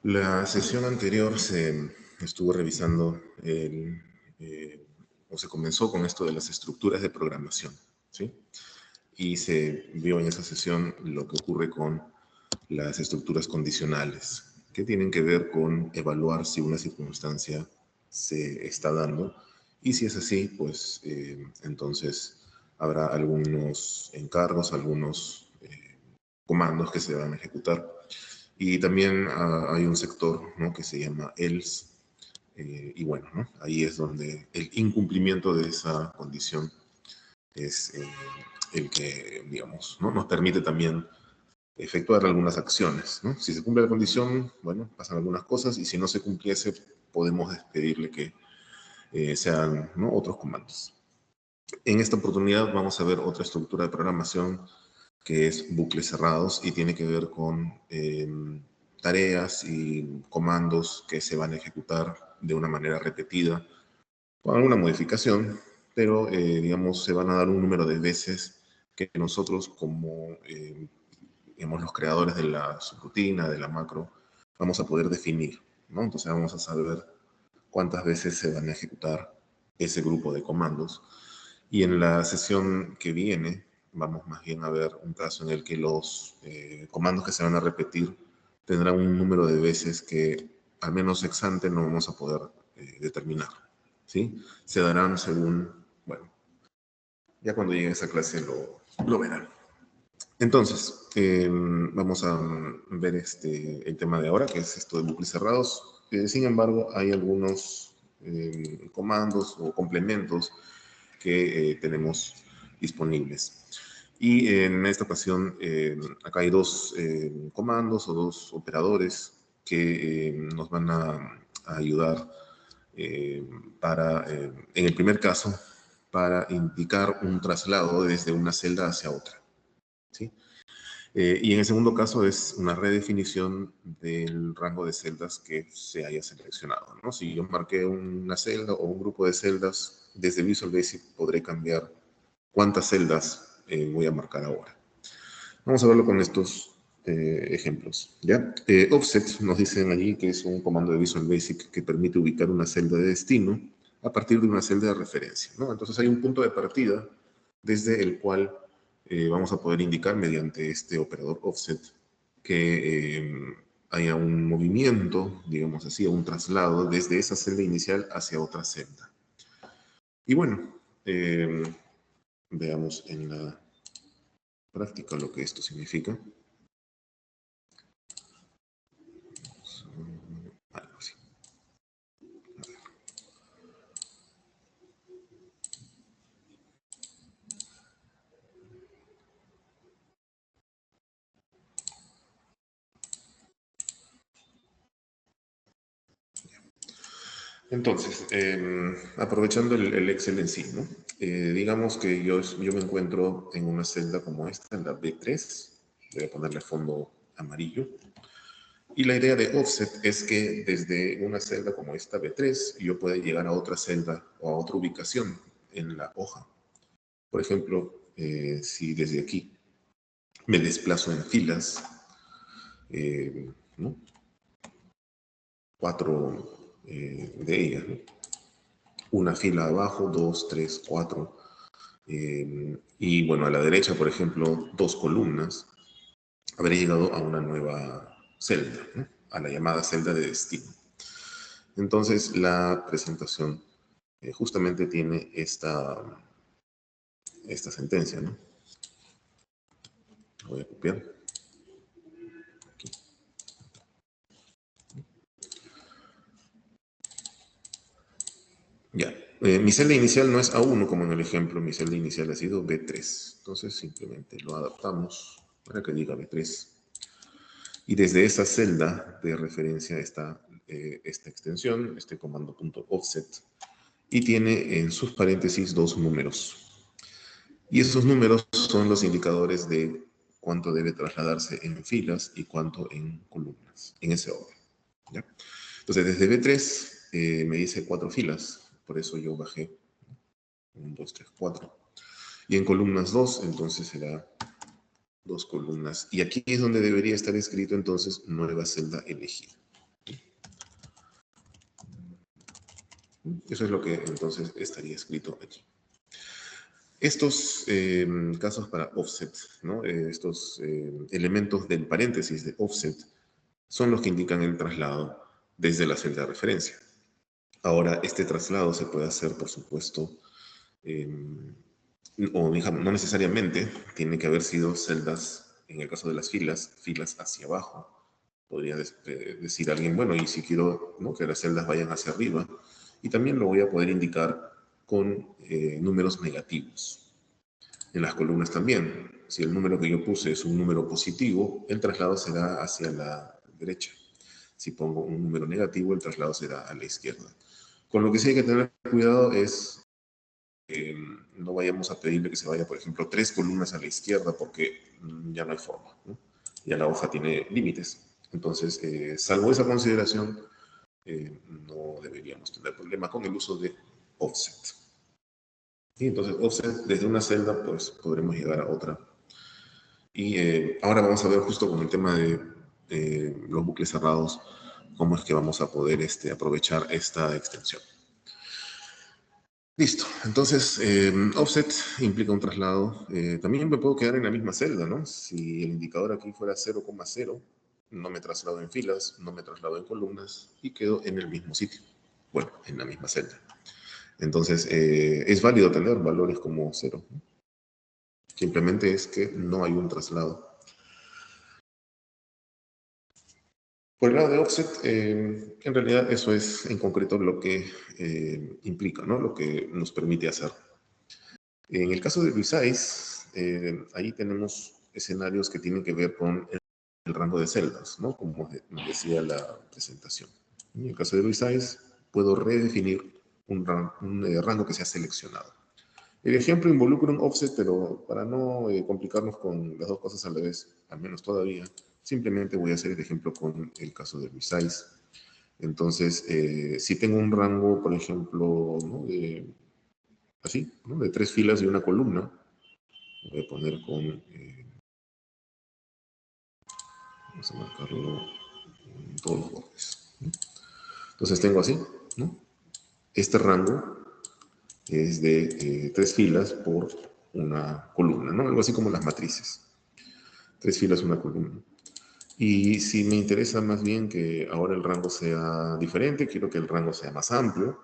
La sesión anterior se estuvo revisando o se comenzó con esto de las estructuras de programación, ¿sí? Y se vio en esa sesión lo que ocurre con las estructuras condicionales, que tienen que ver con evaluar si una circunstancia se está dando y si es así, pues entonces habrá algunos encargos, algunos comandos que se van a ejecutar. Y también hay un sector, ¿no?, que se llama else, y bueno, ¿no?, ahí es donde el incumplimiento de esa condición es el que, digamos, ¿no?, nos permite también efectuar algunas acciones, ¿no? Si se cumple la condición, bueno, pasan algunas cosas, y si no se cumpliese, podemos pedirle que sean, ¿no?, otros comandos. En esta oportunidad vamos a ver otra estructura de programación que es bucles cerrados y tiene que ver con tareas y comandos que se van a ejecutar de una manera repetida, con alguna modificación, pero digamos, se van a dar un número de veces que nosotros como digamos, los creadores de la subrutina, de la macro, vamos a poder definir, ¿no? Entonces vamos a saber cuántas veces se van a ejecutar ese grupo de comandos. Y en la sesión que viene vamos más bien a ver un caso en el que los comandos que se van a repetir tendrán un número de veces que al menos ex ante no vamos a poder determinar, ¿sí? Se darán según, bueno, ya cuando llegue a esa clase lo verán. Entonces, vamos a ver el tema de ahora, que es esto de bucles cerrados. Sin embargo, hay algunos comandos o complementos que tenemos disponibles. Y en esta ocasión, acá hay dos comandos o dos operadores que nos van a ayudar para, en el primer caso, para indicar un traslado desde una celda hacia otra, ¿sí? Y en el segundo caso es una redefinición del rango de celdas que se haya seleccionado, ¿no? Si yo marqué una celda o un grupo de celdas, desde Visual Basic podré cambiar cuántas celdas voy a marcar ahora. Vamos a verlo con estos ejemplos, ¿ya? Offset nos dicen allí que es un comando de Visual Basic que permite ubicar una celda de destino a partir de una celda de referencia, ¿no? Entonces hay un punto de partida desde el cual vamos a poder indicar mediante este operador offset que haya un movimiento, digamos así, un traslado desde esa celda inicial hacia otra celda. Y bueno, veamos en la práctica lo que esto significa. Algo así. Entonces, aprovechando el Excel en sí, ¿no? Digamos que yo me encuentro en una celda como esta, en la B3. Voy a ponerle fondo amarillo. Y la idea de offset es que desde una celda como esta B3, yo pueda llegar a otra celda o a otra ubicación en la hoja. Por ejemplo, si desde aquí me desplazo en filas, ¿no?, 4 de ellas, ¿no? Una fila abajo, 2, 3, 4. Y bueno, a la derecha, por ejemplo, 2 columnas, habré llegado a una nueva celda, ¿no?, a la llamada celda de destino. Entonces, la presentación justamente tiene esta sentencia, ¿no? Voy a copiar. Aquí. Ya. Mi celda inicial no es A1 como en el ejemplo, mi celda inicial ha sido B3. Entonces simplemente lo adaptamos para que diga B3. Y desde esa celda de referencia está esta extensión, este comando .offset, y tiene en sus paréntesis 2 números. Y esos números son los indicadores de cuánto debe trasladarse en filas y cuánto en columnas, en ese orden, ¿ya? Entonces, desde B3 me dice 4 filas, por eso yo bajé 1, 2, 3, 4. Y en columnas 2, entonces será 2 columnas. Y aquí es donde debería estar escrito entonces nueva celda elegida. Eso es lo que entonces estaría escrito aquí. Estos casos para offset, ¿no? Estos elementos del paréntesis de offset son los que indican el traslado desde la celda de referencia. Ahora, este traslado se puede hacer, por supuesto, o digamos, no necesariamente tiene que haber sido celdas, en el caso de las filas hacia abajo. Podría decir alguien, bueno, y si quiero, ¿no?, que las celdas vayan hacia arriba, y también lo voy a poder indicar con números negativos. En las columnas también, si el número que yo puse es un número positivo, el traslado será hacia la derecha. Si pongo un número negativo, el traslado será a la izquierda. Con lo que sí hay que tener cuidado es que no vayamos a pedirle que se vaya, por ejemplo, 3 columnas a la izquierda, porque ya no hay forma, ¿no? Ya la hoja tiene límites. Entonces, salvo esa consideración, no deberíamos tener problema con el uso de offset. Y entonces, offset desde una celda, pues podremos llegar a otra. Y ahora vamos a ver, justo con el tema de los bucles cerrados, cómo es que vamos a poder aprovechar esta extensión. Listo, entonces offset implica un traslado. También me puedo quedar en la misma celda, ¿no? Si el indicador aquí fuera 0,0, no me traslado en filas, no me traslado en columnas y quedo en el mismo sitio. Bueno, en la misma celda. Entonces, es válido tener valores como 0, ¿no? Simplemente es que no hay un traslado. Por el lado de offset, en realidad eso es en concreto lo que implica, ¿no? Lo que nos permite hacer. En el caso de resize, ahí tenemos escenarios que tienen que ver con el rango de celdas, ¿no? Como decía la presentación. En el caso de resize, puedo redefinir un rango que sea seleccionado. El ejemplo involucra un offset, pero para no complicarnos con las dos cosas a la vez, al menos todavía, simplemente voy a hacer el ejemplo con el caso de resize. Entonces, si tengo un rango, por ejemplo, ¿no?, así, ¿no?, de 3 filas y una columna, voy a poner con, vamos a marcarlo en todos los bordes, ¿no? Entonces tengo así, ¿no? Este rango es de 3 filas por una columna, ¿no? Algo así como las matrices. 3 filas, una columna. Y si me interesa más bien que ahora el rango sea diferente, quiero que el rango sea más amplio,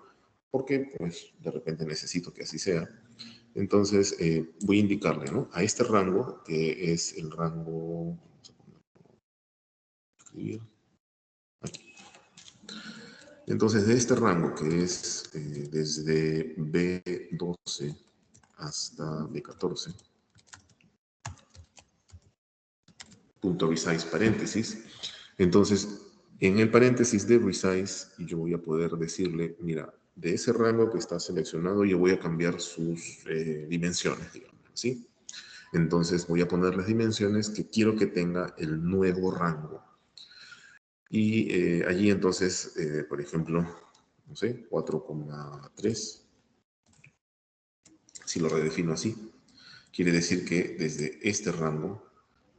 porque pues de repente necesito que así sea. Entonces voy a indicarle, ¿no?, a este rango, que es el rango, vamos a escribir aquí. Entonces de este rango, que es desde B12 hasta B14, punto resize paréntesis. Entonces, en el paréntesis de resize, yo voy a poder decirle, mira, de ese rango que está seleccionado, yo voy a cambiar sus dimensiones, digamos, ¿sí? Entonces voy a poner las dimensiones que quiero que tenga el nuevo rango. Y allí entonces, por ejemplo, no sé, 4,3. Si lo redefino así, quiere decir que desde este rango,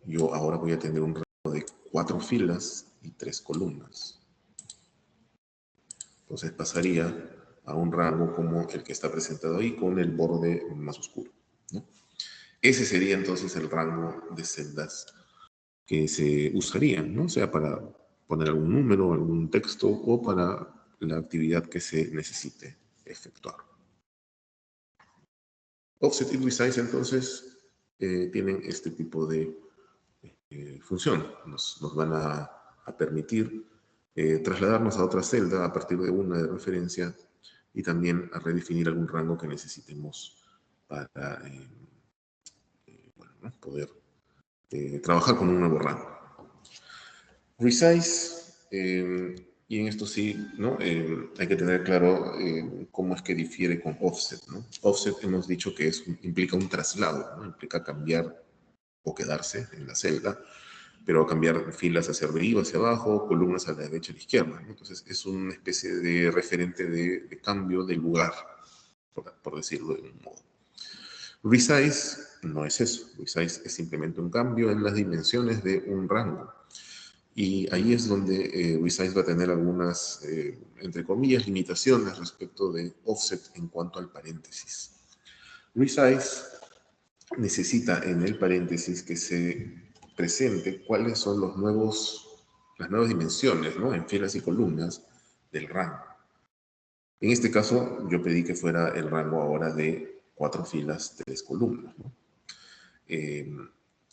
yo ahora voy a tener un rango de 4 filas y 3 columnas. Entonces pasaría a un rango como el que está presentado ahí, con el borde más oscuro, ¿no? Ese sería entonces el rango de celdas que se usarían, ¿no? O sea, para poner algún número, algún texto, o para la actividad que se necesite efectuar. Offset y resize entonces tienen este tipo de función. Nos van a permitir trasladarnos a otra celda a partir de una de referencia, y también a redefinir algún rango que necesitemos para bueno, ¿no?, poder trabajar con un nuevo rango. Resize, y en esto sí, ¿no?, hay que tener claro cómo es que difiere con offset, ¿no? Offset hemos dicho que implica un traslado, ¿no? Implica cambiar o quedarse en la celda, pero cambiar filas hacia arriba, hacia abajo, columnas a la derecha y a la izquierda, ¿no? Entonces es una especie de referente de cambio de lugar, por decirlo de un modo. Resize no es eso. Resize es simplemente un cambio en las dimensiones de un rango. Y ahí es donde resize va a tener algunas, entre comillas, limitaciones respecto de offset en cuanto al paréntesis. Resize necesita en el paréntesis que se presente cuáles son las nuevas dimensiones, ¿no?, en filas y columnas del rango. En este caso, yo pedí que fuera el rango ahora de 4 filas, 3 columnas, ¿no?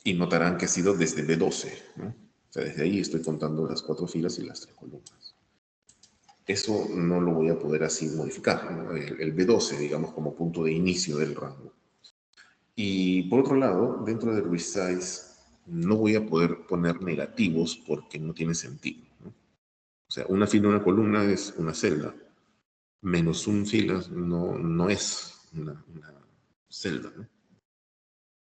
Y notarán que ha sido desde B12, ¿no? O sea, desde ahí estoy contando las 4 filas y las 3 columnas. Eso no lo voy a poder así modificar, ¿no? El B12, digamos, como punto de inicio del rango. Y por otro lado, dentro de resize no voy a poder poner negativos porque no tiene sentido, ¿no? O sea, una fila, una columna es una celda. Menos un filas no es una celda, ¿no?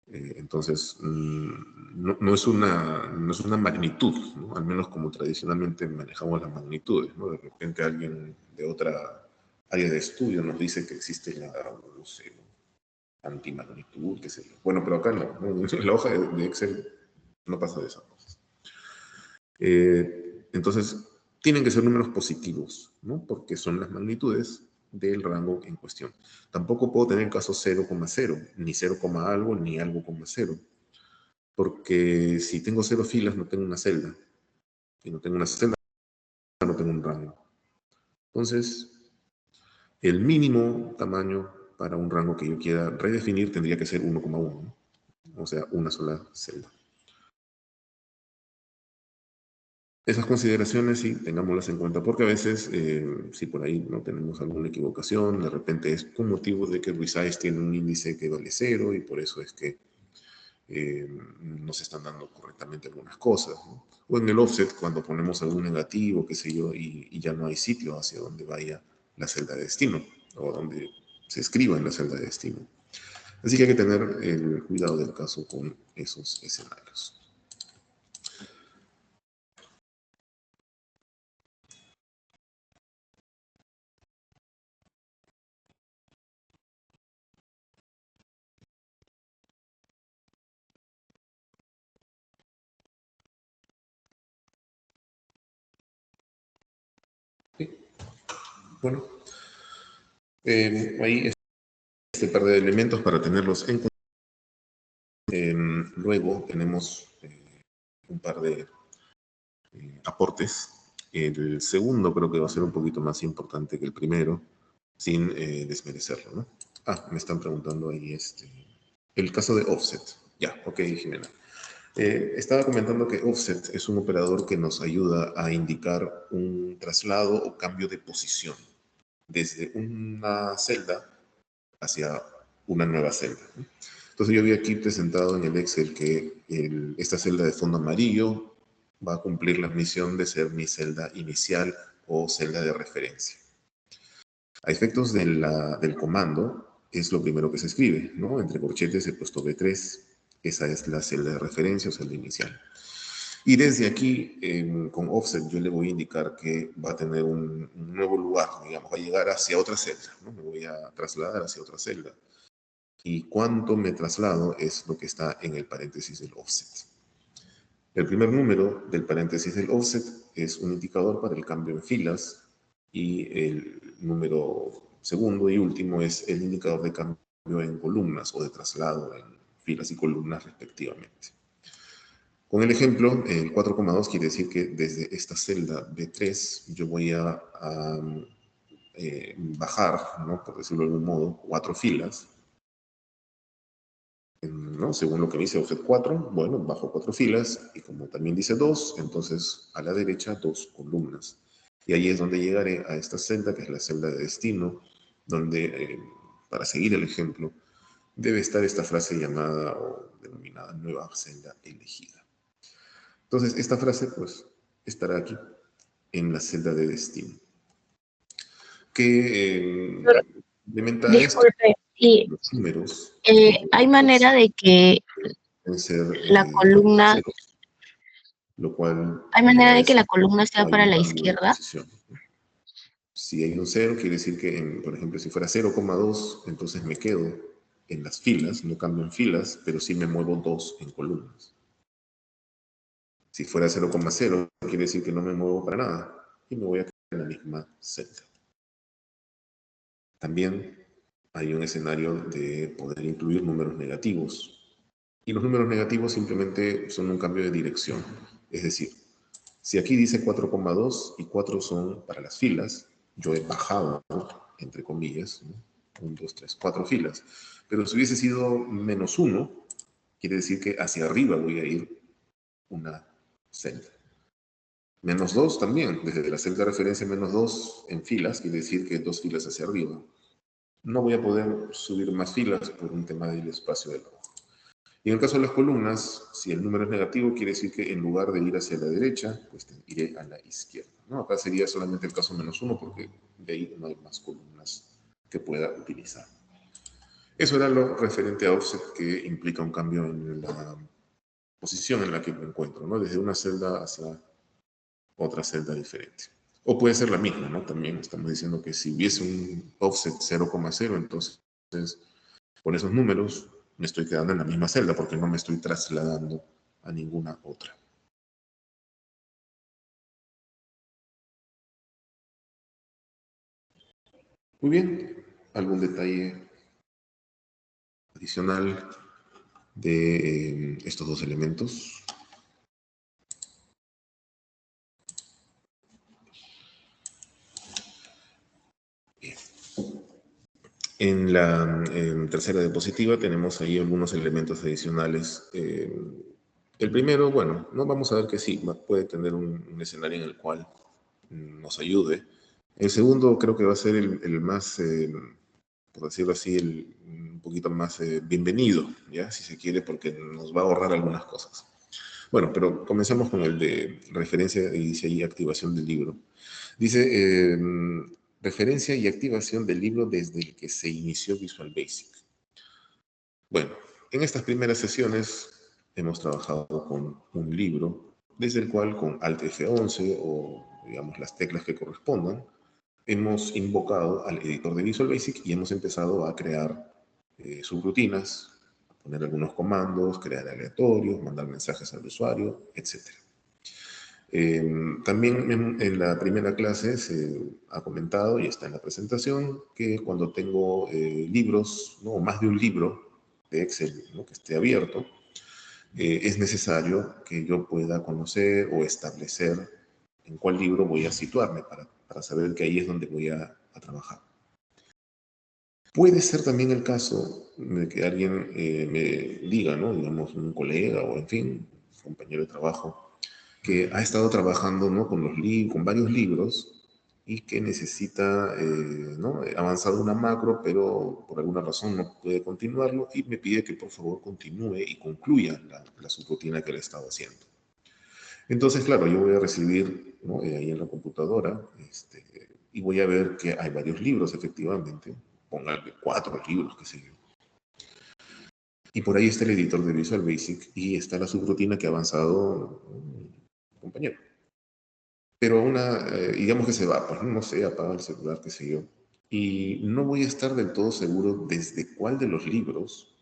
Entonces, no es una magnitud, ¿no? Al menos como tradicionalmente manejamos las magnitudes, ¿no? De repente alguien de otra área de estudio nos dice que existe la, no sé, antimagnitud, qué sé yo. Bueno, pero acá no, ¿no? En la hoja de Excel no pasa de esas cosas. Entonces, tienen que ser números positivos, ¿no? Porque son las magnitudes del rango en cuestión. Tampoco puedo tener caso 0,0, ni 0, algo, ni algo, 0. Porque si tengo 0 filas, no tengo una celda. Y no tengo una celda, no tengo un rango. Entonces, el mínimo tamaño para un rango que yo quiera redefinir tendría que ser 1,1, ¿no? O sea, una sola celda. Esas consideraciones sí, tengámoslas en cuenta, porque a veces, si por ahí no tenemos alguna equivocación, de repente es con motivo de que resize tiene un índice que vale 0 y por eso es que no se están dando correctamente algunas cosas, ¿no? O en el offset, cuando ponemos algún negativo, qué sé yo, y ya no hay sitio hacia donde vaya la celda de destino, o donde se escriba en la celda de destino. Así que hay que tener el cuidado del caso con esos escenarios. Sí. Bueno, ahí este par de elementos para tenerlos en cuenta. Luego tenemos un par de aportes. El segundo creo que va a ser un poquito más importante que el primero, sin desmerecerlo, ¿no? Me están preguntando ahí el caso de offset. Ya, ok, Jimena. Estaba comentando que offset es un operador que nos ayuda a indicar un traslado o cambio de posición desde una celda hacia una nueva celda, ¿no? Entonces yo vi aquí presentado en el Excel que esta celda de fondo amarillo va a cumplir la misión de ser mi celda inicial o celda de referencia. A efectos del comando, es lo primero que se escribe, ¿no? Entre corchetes he puesto B3, esa es la celda de referencia o celda inicial. Y desde aquí, con offset, yo le voy a indicar que va a tener un nuevo lugar, digamos, va a llegar hacia otra celda, ¿no? Me voy a trasladar hacia otra celda. Y cuánto me traslado es lo que está en el paréntesis del offset. El primer número del paréntesis del offset es un indicador para el cambio en filas y el número segundo y último es el indicador de cambio en columnas o de traslado en filas y columnas respectivamente. Con el ejemplo, el 4,2 quiere decir que desde esta celda B3 yo voy a bajar, ¿no?, por decirlo de algún modo, 4 filas, ¿no? Según lo que dice offset 4, bueno, bajo 4 filas, y como también dice 2, entonces a la derecha 2 columnas. Y ahí es donde llegaré a esta celda, que es la celda de destino, donde, para seguir el ejemplo, debe estar esta frase llamada o denominada nueva celda elegida. Entonces, esta frase, pues, estará aquí, en la celda de destino. Que implementa esto, Disculpe, y los números, hay manera de que pueden ser la columna, ceros, lo cual hay me va manera a de que la decir que columna sea no hay para un la cambio de izquierda. posición. Si hay un 0, quiere decir que, por ejemplo, si fuera 0,2, entonces me quedo en las filas, no cambio en filas, pero sí me muevo 2 en columnas. Si fuera 0,0, quiere decir que no me muevo para nada y me voy a quedar en la misma celda. También hay un escenario de poder incluir números negativos. Y los números negativos simplemente son un cambio de dirección. Es decir, si aquí dice 4,2 y 4 son para las filas, yo he bajado, entre comillas, 1, 2, 3, 4 filas. Pero si hubiese sido -1, quiere decir que hacia arriba voy a ir una celda. -2 también, desde la celda de referencia -2 en filas, quiere decir que 2 filas hacia arriba. No voy a poder subir más filas por un tema del espacio de la hoja. Y en el caso de las columnas, si el número es negativo, quiere decir que en lugar de ir hacia la derecha, pues iré a la izquierda, ¿no? Acá sería solamente el caso -1 porque de ahí no hay más columnas que pueda utilizar. Eso era lo referente a offset, que implica un cambio en la posición en la que me encuentro, ¿no? Desde una celda hacia otra celda diferente. O puede ser la misma, ¿no? También estamos diciendo que si hubiese un offset 0,0, entonces con esos números me estoy quedando en la misma celda porque no me estoy trasladando a ninguna otra. Muy bien, ¿algún detalle adicional de estos dos elementos? Bien. En la tercera diapositiva tenemos ahí algunos elementos adicionales. El primero, bueno, no vamos a ver que sí, puede tener un escenario en el cual nos ayude. El segundo creo que va a ser el más, por decirlo así, un poquito más bienvenido, ¿ya? Si se quiere, porque nos va a ahorrar algunas cosas. Bueno, pero comencemos con el de referencia y dice ahí activación del libro. Dice, referencia y activación del libro desde el que se inició Visual Basic. Bueno, en estas primeras sesiones hemos trabajado con un libro, desde el cual con Alt F11 o, digamos, las teclas que correspondan, hemos invocado al editor de Visual Basic y hemos empezado a crear subrutinas, poner algunos comandos, crear aleatorios, mandar mensajes al usuario, etc. También en la primera clase se ha comentado, y está en la presentación, que cuando tengo libros, ¿no? O más de un libro de Excel, ¿no? Que esté abierto, es necesario que yo pueda conocer o establecer en cuál libro voy a situarme para saber que ahí es donde voy a trabajar. Puede ser también el caso de que alguien me diga, ¿no? Digamos, un colega o, en fin, un compañero de trabajo, que ha estado trabajando, ¿no? con varios libros y que necesita, ¿no? Avanzado una macro, pero por alguna razón no puede continuarlo y me pide que por favor continúe y concluya la subrutina que le he estado haciendo. Entonces, claro, yo voy a recibir, ¿no? Ahí en la computadora y voy a ver que hay varios libros, efectivamente. Póngale 4 libros, qué sé yo. Y por ahí está el editor de Visual Basic y está la subrutina que ha avanzado compañero. Pero digamos que se va, pues no sé, apaga el celular, qué sé yo. Y no voy a estar del todo seguro desde cuál de los libros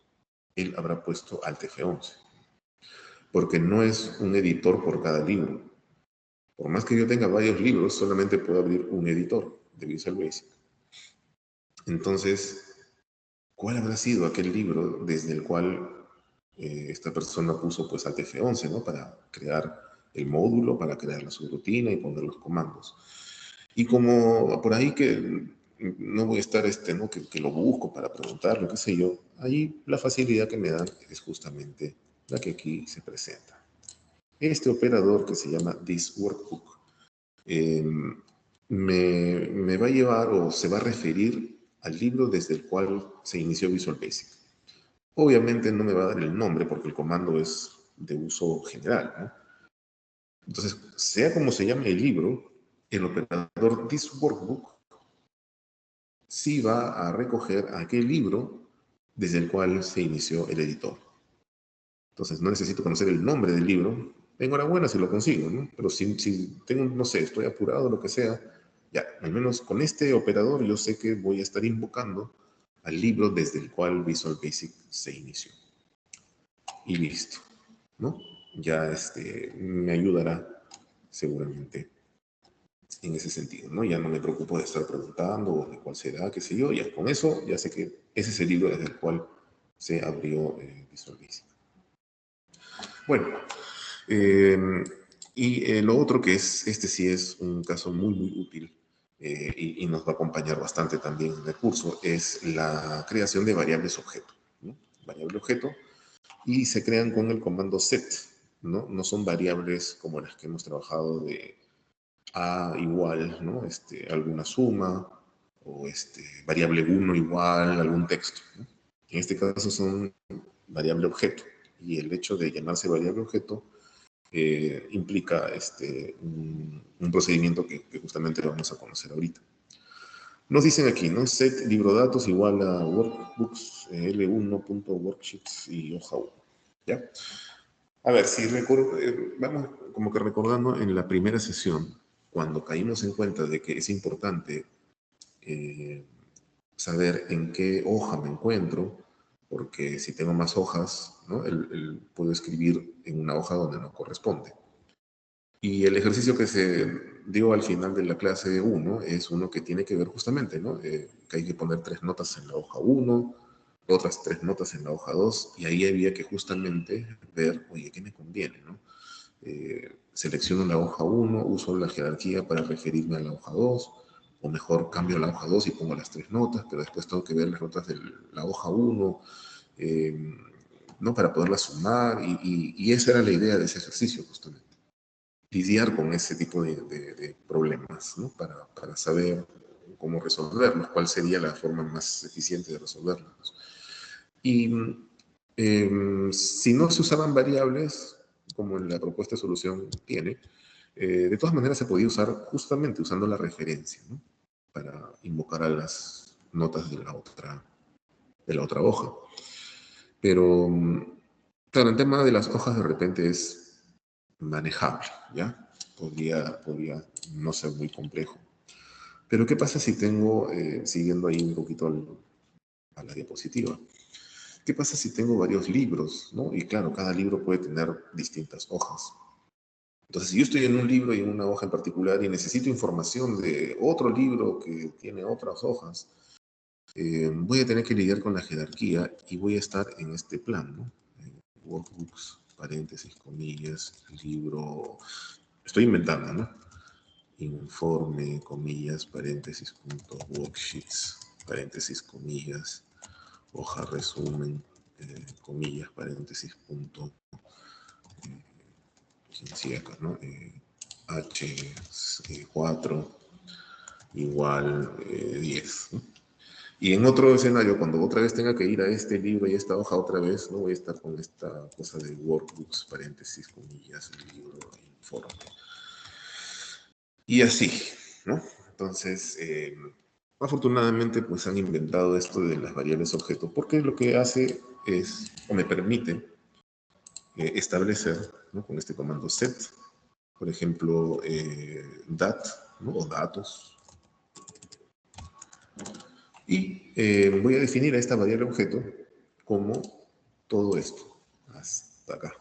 él habrá puesto Alt F11. Porque no es un editor por cada libro. Por más que yo tenga varios libros, solamente puedo abrir un editor de Visual Basic. Entonces, ¿cuál habrá sido aquel libro desde el cual esta persona puso pues Alt F11, ¿no? Para crear el módulo, para crear la subrutina y poner los comandos. Y como por ahí que no voy a estar, ¿no? Que lo busco para preguntarlo, qué sé yo, ahí la facilidad que me dan es justamente la que aquí se presenta. Este operador que se llama thisWorkbook me va a llevar o se va a referir al libro desde el cual se inició Visual Basic. Obviamente no me va a dar el nombre porque el comando es de uso general, ¿no? Entonces, sea como se llame el libro, el operador thisWorkbook sí va a recoger aquel libro desde el cual se inició el editor. Entonces, no necesito conocer el nombre del libro. Enhorabuena si lo consigo, ¿no? Pero si tengo, no sé, estoy apurado, lo que sea, ya, al menos con este operador yo sé que voy a estar invocando al libro desde el cual Visual Basic se inició. Y listo, ¿no? ya me ayudará seguramente en ese sentido, ¿no? Ya no me preocupo de estar preguntando o de cuál será, qué sé yo, ya con eso ya sé que ese es el libro desde el cual se abrió Visual Basic. Bueno, y lo otro que es, sí es un caso muy, muy útil y nos va a acompañar bastante también en el curso, es la creación de variables objeto, ¿no? Variable objeto, y se crean con el comando set, ¿no? No son variables como las que hemos trabajado de A igual, ¿no? Alguna suma, o variable 1 igual, algún texto, ¿no? En este caso son variable objeto, y el hecho de llamarse variable objeto implica un procedimiento que justamente lo vamos a conocer ahorita. Nos dicen aquí, ¿no? Set libro datos igual a workbooks L1.worksheets y hoja 1, ¿ya? A ver, si vamos como que recordando en la primera sesión, cuando caímos en cuenta de que es importante saber en qué hoja me encuentro, porque si tengo más hojas, ¿no? Puedo escribir en una hoja donde no corresponde. Y el ejercicio que se dio al final de la clase 1 es uno que tiene que ver justamente, ¿no? Que hay que poner 3 notas en la hoja 1, otras 3 notas en la hoja 2, y ahí había que justamente ver, oye, ¿qué me conviene, no? Selecciono la hoja 1, uso la jerarquía para referirme a la hoja 2, o mejor cambio la hoja 2 y pongo las 3 notas, pero después tengo que ver las notas de la hoja 1, ¿no? Para poderlas sumar, y esa era la idea de ese ejercicio justamente. Lidiar con ese tipo de problemas, ¿no? Para saber cómo resolverlos, cuál sería la forma más eficiente de resolverlos. Y si no se usaban variables, como en la propuesta de solución tiene, de todas maneras se podía usar justamente usando la referencia, ¿no? Para invocar a las notas de la otra hoja. Pero, claro, el tema de las hojas de repente es manejable, ¿ya? Podría no ser muy complejo. Pero ¿qué pasa si tengo, siguiendo ahí un poquito a la diapositiva, qué pasa si tengo varios libros, ¿no? Y claro, cada libro puede tener distintas hojas. Entonces, si yo estoy en un libro y en una hoja en particular y necesito información de otro libro que tiene otras hojas, voy a tener que lidiar con la jerarquía y voy a estar en este plan, ¿no? Workbooks, paréntesis, comillas, libro, estoy inventando, ¿no? Informe, comillas, paréntesis, punto, worksheets, paréntesis, comillas, hoja resumen, comillas, paréntesis, punto, ¿quién sigue acá, no? H4 igual 10, ¿no? Y en otro escenario, cuando otra vez tenga que ir a este libro y esta hoja otra vez, no voy a estar con esta cosa de workbooks, paréntesis, comillas, libro, informe. Y así, ¿no? Entonces, afortunadamente, pues han inventado esto de las variables objeto, porque lo que hace es, o me permite, establecer, ¿no? Con este comando set, por ejemplo, dat, ¿no? O datos, y voy a definir a esta variable objeto como todo esto, hasta acá.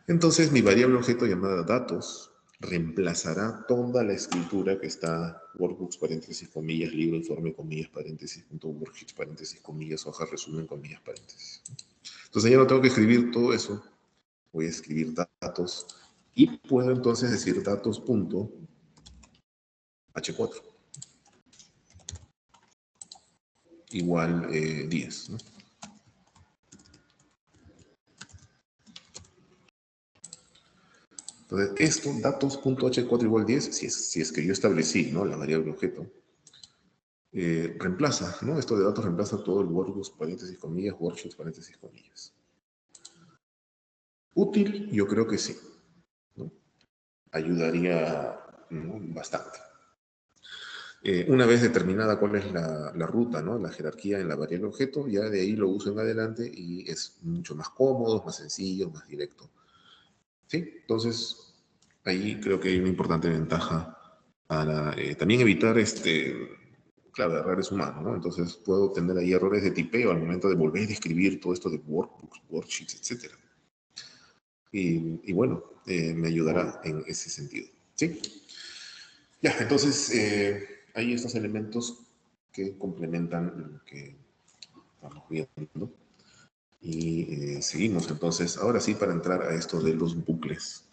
Entonces, mi variable objeto llamada datos reemplazará toda la escritura que está workbooks, paréntesis, comillas, libro, informe, comillas, paréntesis, punto, worksheets, paréntesis, comillas, hoja, resumen, comillas, paréntesis. Entonces ya no tengo que escribir todo eso, voy a escribir datos y puedo entonces decir datos punto H4 igual 10, ¿no? Entonces, esto, datos.h4 igual 10, si es que yo establecí, ¿no? La variable objeto, reemplaza, ¿no? Esto de datos reemplaza todo el workbooks, paréntesis, comillas, worksheets, paréntesis, comillas. Útil, yo creo que sí, ¿no? Ayudaría, ¿no? Bastante. Una vez determinada cuál es la ruta, ¿no? La jerarquía en la variable objeto, ya de ahí lo uso en adelante y es mucho más cómodo, más sencillo, más directo. ¿Sí? Entonces, ahí creo que hay una importante ventaja para también evitar claro, errar es humano, ¿no? Entonces puedo tener ahí errores de tipeo al momento de volver a escribir todo esto de workbooks, worksheets, etc. Y bueno, me ayudará en ese sentido, ¿sí? Ya, entonces, hay estos elementos que complementan lo que vamos viendo. Y seguimos entonces, ahora sí, para entrar a esto de los bucles,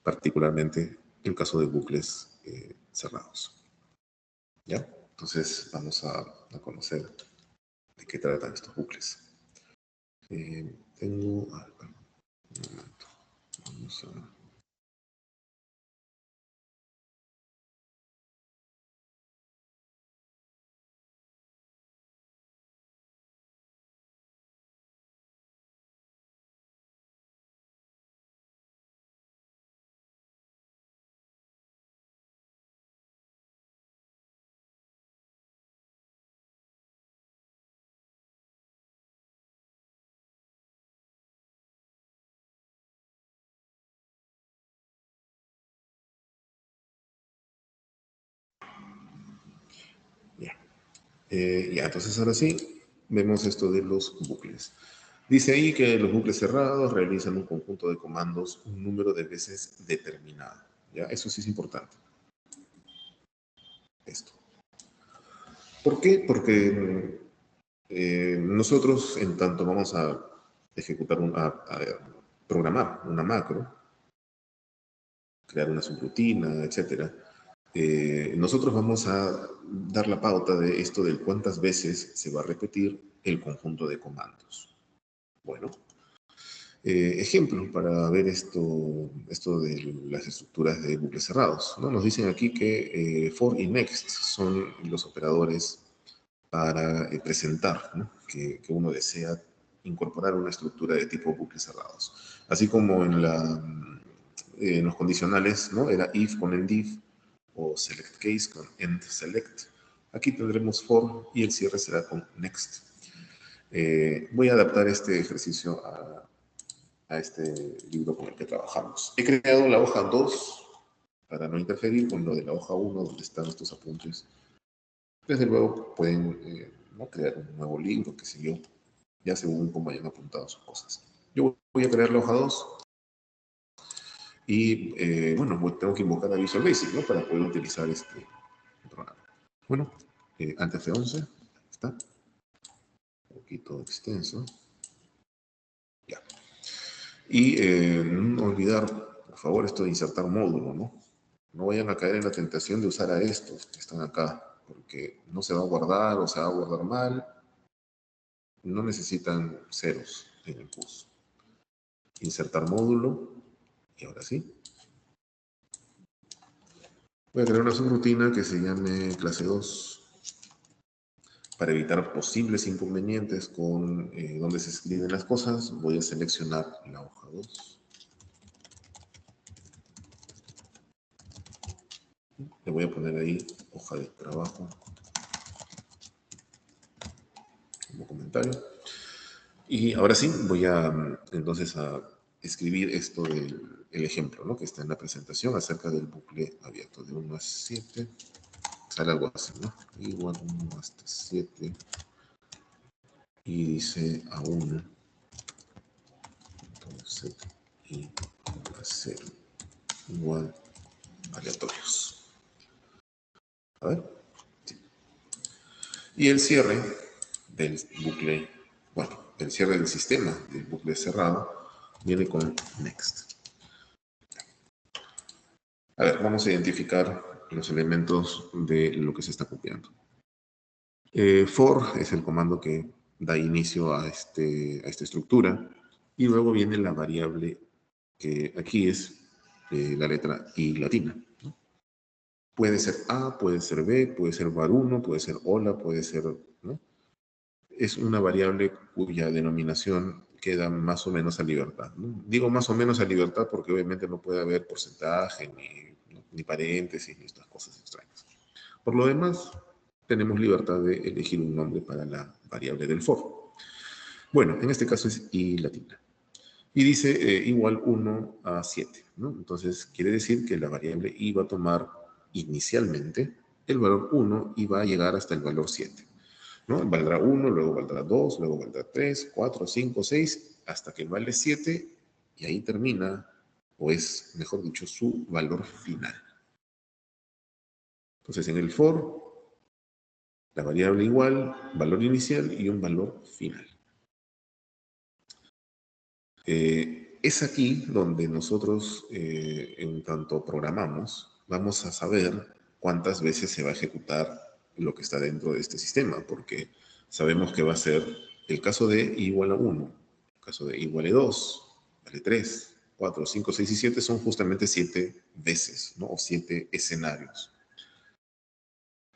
particularmente el caso de bucles cerrados. ¿Ya? Entonces vamos a conocer de qué tratan estos bucles. Tengo... un momento. Vamos a... Ya. Ya, entonces ahora sí, vemos esto de los bucles. Dice ahí que los bucles cerrados realizan un conjunto de comandos un número de veces determinado. ¿Ya? Eso sí es importante. Esto. ¿Por qué? Porque nosotros, en tanto vamos a ejecutar, a programar una macro, crear una subrutina, etcétera, nosotros vamos a dar la pauta de esto de cuántas veces se va a repetir el conjunto de comandos. Bueno, ejemplos para ver esto de las estructuras de bucles cerrados, ¿no? Nos dicen aquí que for y next son los operadores para presentar, ¿no? que uno desea incorporar una estructura de tipo bucles cerrados. Así como en los condicionales, ¿no? Era if con endif o select case con end select. Aquí tendremos for y el cierre será con next. Voy a adaptar este ejercicio a este libro con el que trabajamos. He creado la hoja 2 para no interferir con lo de la hoja 1 donde están estos apuntes. Desde luego pueden ¿no? crear un nuevo libro, qué sé yo, ya según cómo hayan apuntado sus cosas. Yo voy a crear la hoja 2 y bueno, tengo que invocar a Visual Basic, ¿no? Para poder utilizar este programa. Bueno, Alt F11, está, un poquito extenso. Ya. Y no olvidar, por favor, esto de insertar módulo, ¿no? No vayan a caer en la tentación de usar a estos que están acá, porque no se va a guardar o se va a guardar mal. No necesitan ceros en el curso. Insertar módulo, y ahora sí. Voy a crear una subrutina que se llame clase 2 para evitar posibles inconvenientes con donde se escriben las cosas. Voy a seleccionar la hoja 2. Le voy a poner ahí hoja de trabajo como comentario. Y ahora sí, voy a entonces a escribir esto del ejemplo, ¿no? Que está en la presentación acerca del bucle abierto de 1 a 7. Sale algo así, ¿no? Igual 1 hasta 7. Y dice a 1. Entonces, y va a ser igual aleatorios. A ver. Sí. Y el cierre del bucle, bueno, el cierre del sistema del bucle cerrado viene con next. A ver, vamos a identificar los elementos de lo que se está copiando. For es el comando que da inicio a esta estructura y luego viene la variable que aquí es la letra I latina. ¿No? Puede ser A, puede ser B, puede ser var1, puede ser hola, puede ser... ¿no? Es una variable cuya denominación queda más o menos a libertad. ¿No? Digo más o menos a libertad porque obviamente no puede haber porcentaje, ni paréntesis, ni estas cosas extrañas. Por lo demás, tenemos libertad de elegir un nombre para la variable del for. Bueno, en este caso es I latina. Y dice igual 1 a 7. ¿No? Entonces, quiere decir que la variable I va a tomar inicialmente el valor 1 y va a llegar hasta el valor 7. ¿No? Valdrá 1, luego valdrá 2, luego valdrá 3, 4, 5, 6, hasta que vale 7 y ahí termina, o es, mejor dicho, su valor final. Entonces, en el for, la variable igual, valor inicial y un valor final. Es aquí donde nosotros, en tanto programamos, vamos a saber cuántas veces se va a ejecutar lo que está dentro de este sistema, porque sabemos que va a ser el caso de i igual a 1, el caso de i igual a 2, vale 3, 4, 5, 6 y 7 son justamente 7 veces, ¿no? O 7 escenarios.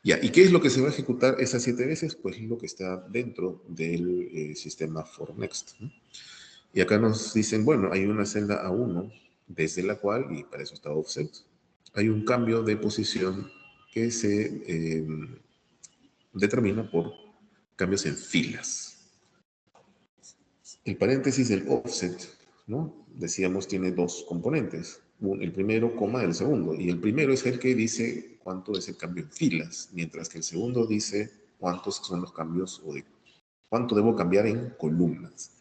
Ya, ¿y qué es lo que se va a ejecutar esas 7 veces? Pues lo que está dentro del sistema for next, ¿no? Y acá nos dicen, bueno, hay una celda A1 desde la cual, y para eso está offset, hay un cambio de posición que se determina por cambios en filas. El paréntesis del offset, ¿no? Decíamos, tiene dos componentes, el primero, coma, el segundo, y el primero es el que dice cuánto es el cambio en filas, mientras que el segundo dice cuántos son los cambios o de cuánto debo cambiar en columnas.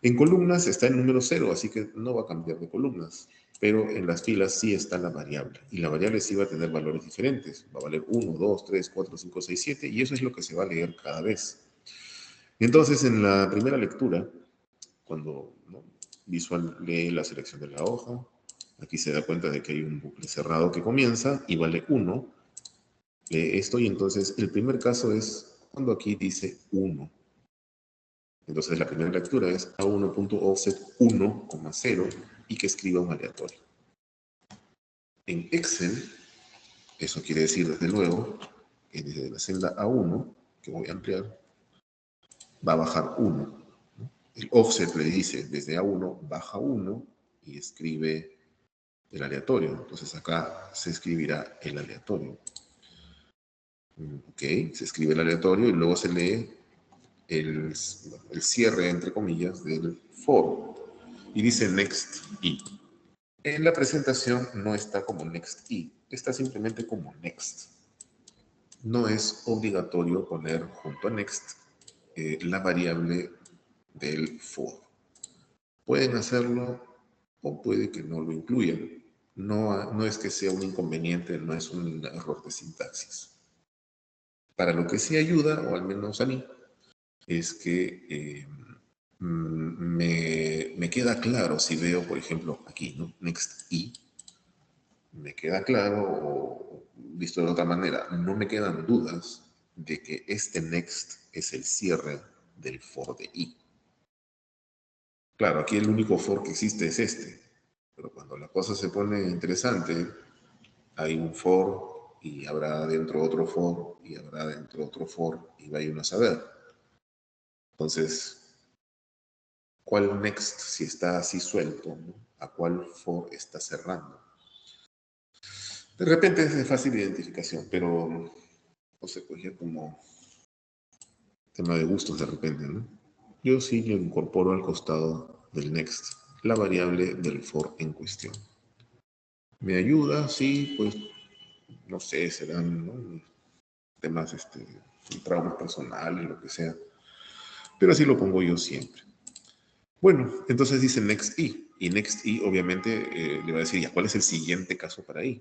En columnas está el número 0, así que no va a cambiar de columnas. Pero en las filas sí está la variable. Y la variable sí va a tener valores diferentes. Va a valer 1, 2, 3, 4, 5, 6, 7. Y eso es lo que se va a leer cada vez. Y entonces, en la primera lectura, cuando ¿no? Visual lee la selección de la hoja, aquí se da cuenta de que hay un bucle cerrado que comienza y vale 1. Lee esto y entonces el primer caso es cuando aquí dice 1. Entonces la primera lectura es A1.offset 1,0 y que escriba un aleatorio. En Excel, eso quiere decir desde luego que desde la celda A1, que voy a ampliar, va a bajar 1. El offset le dice desde A1 baja 1 y escribe el aleatorio. Entonces acá se escribirá el aleatorio. Ok, se escribe el aleatorio y luego se lee el cierre, entre comillas, del for. Y dice next i. En la presentación no está como next i, está simplemente como next. No es obligatorio poner junto a next la variable del for. Pueden hacerlo o puede que no lo incluyan. No es que sea un inconveniente, no es un error de sintaxis. Para lo que sí ayuda, o al menos a mí, es que me queda claro si veo, por ejemplo, aquí, ¿no? Next i, me queda claro, o visto de otra manera, no me quedan dudas de que este next es el cierre del for de i. Claro, aquí el único for que existe es este, pero cuando la cosa se pone interesante, hay un for y habrá dentro otro for y habrá dentro otro for y vaya uno a saber. Entonces, ¿cuál next si está así suelto? ¿No? ¿A cuál for está cerrando? De repente es de fácil identificación, pero no sé, pues ya como tema de gustos de repente, ¿no? Yo sí le incorporo al costado del next la variable del for en cuestión. ¿Me ayuda? Sí, pues no sé, serán ¿no? temas, traumas personales, lo que sea. Pero así lo pongo yo siempre. Bueno, entonces dice next i. Y next i obviamente le va a decir, ya, ¿cuál es el siguiente caso para i?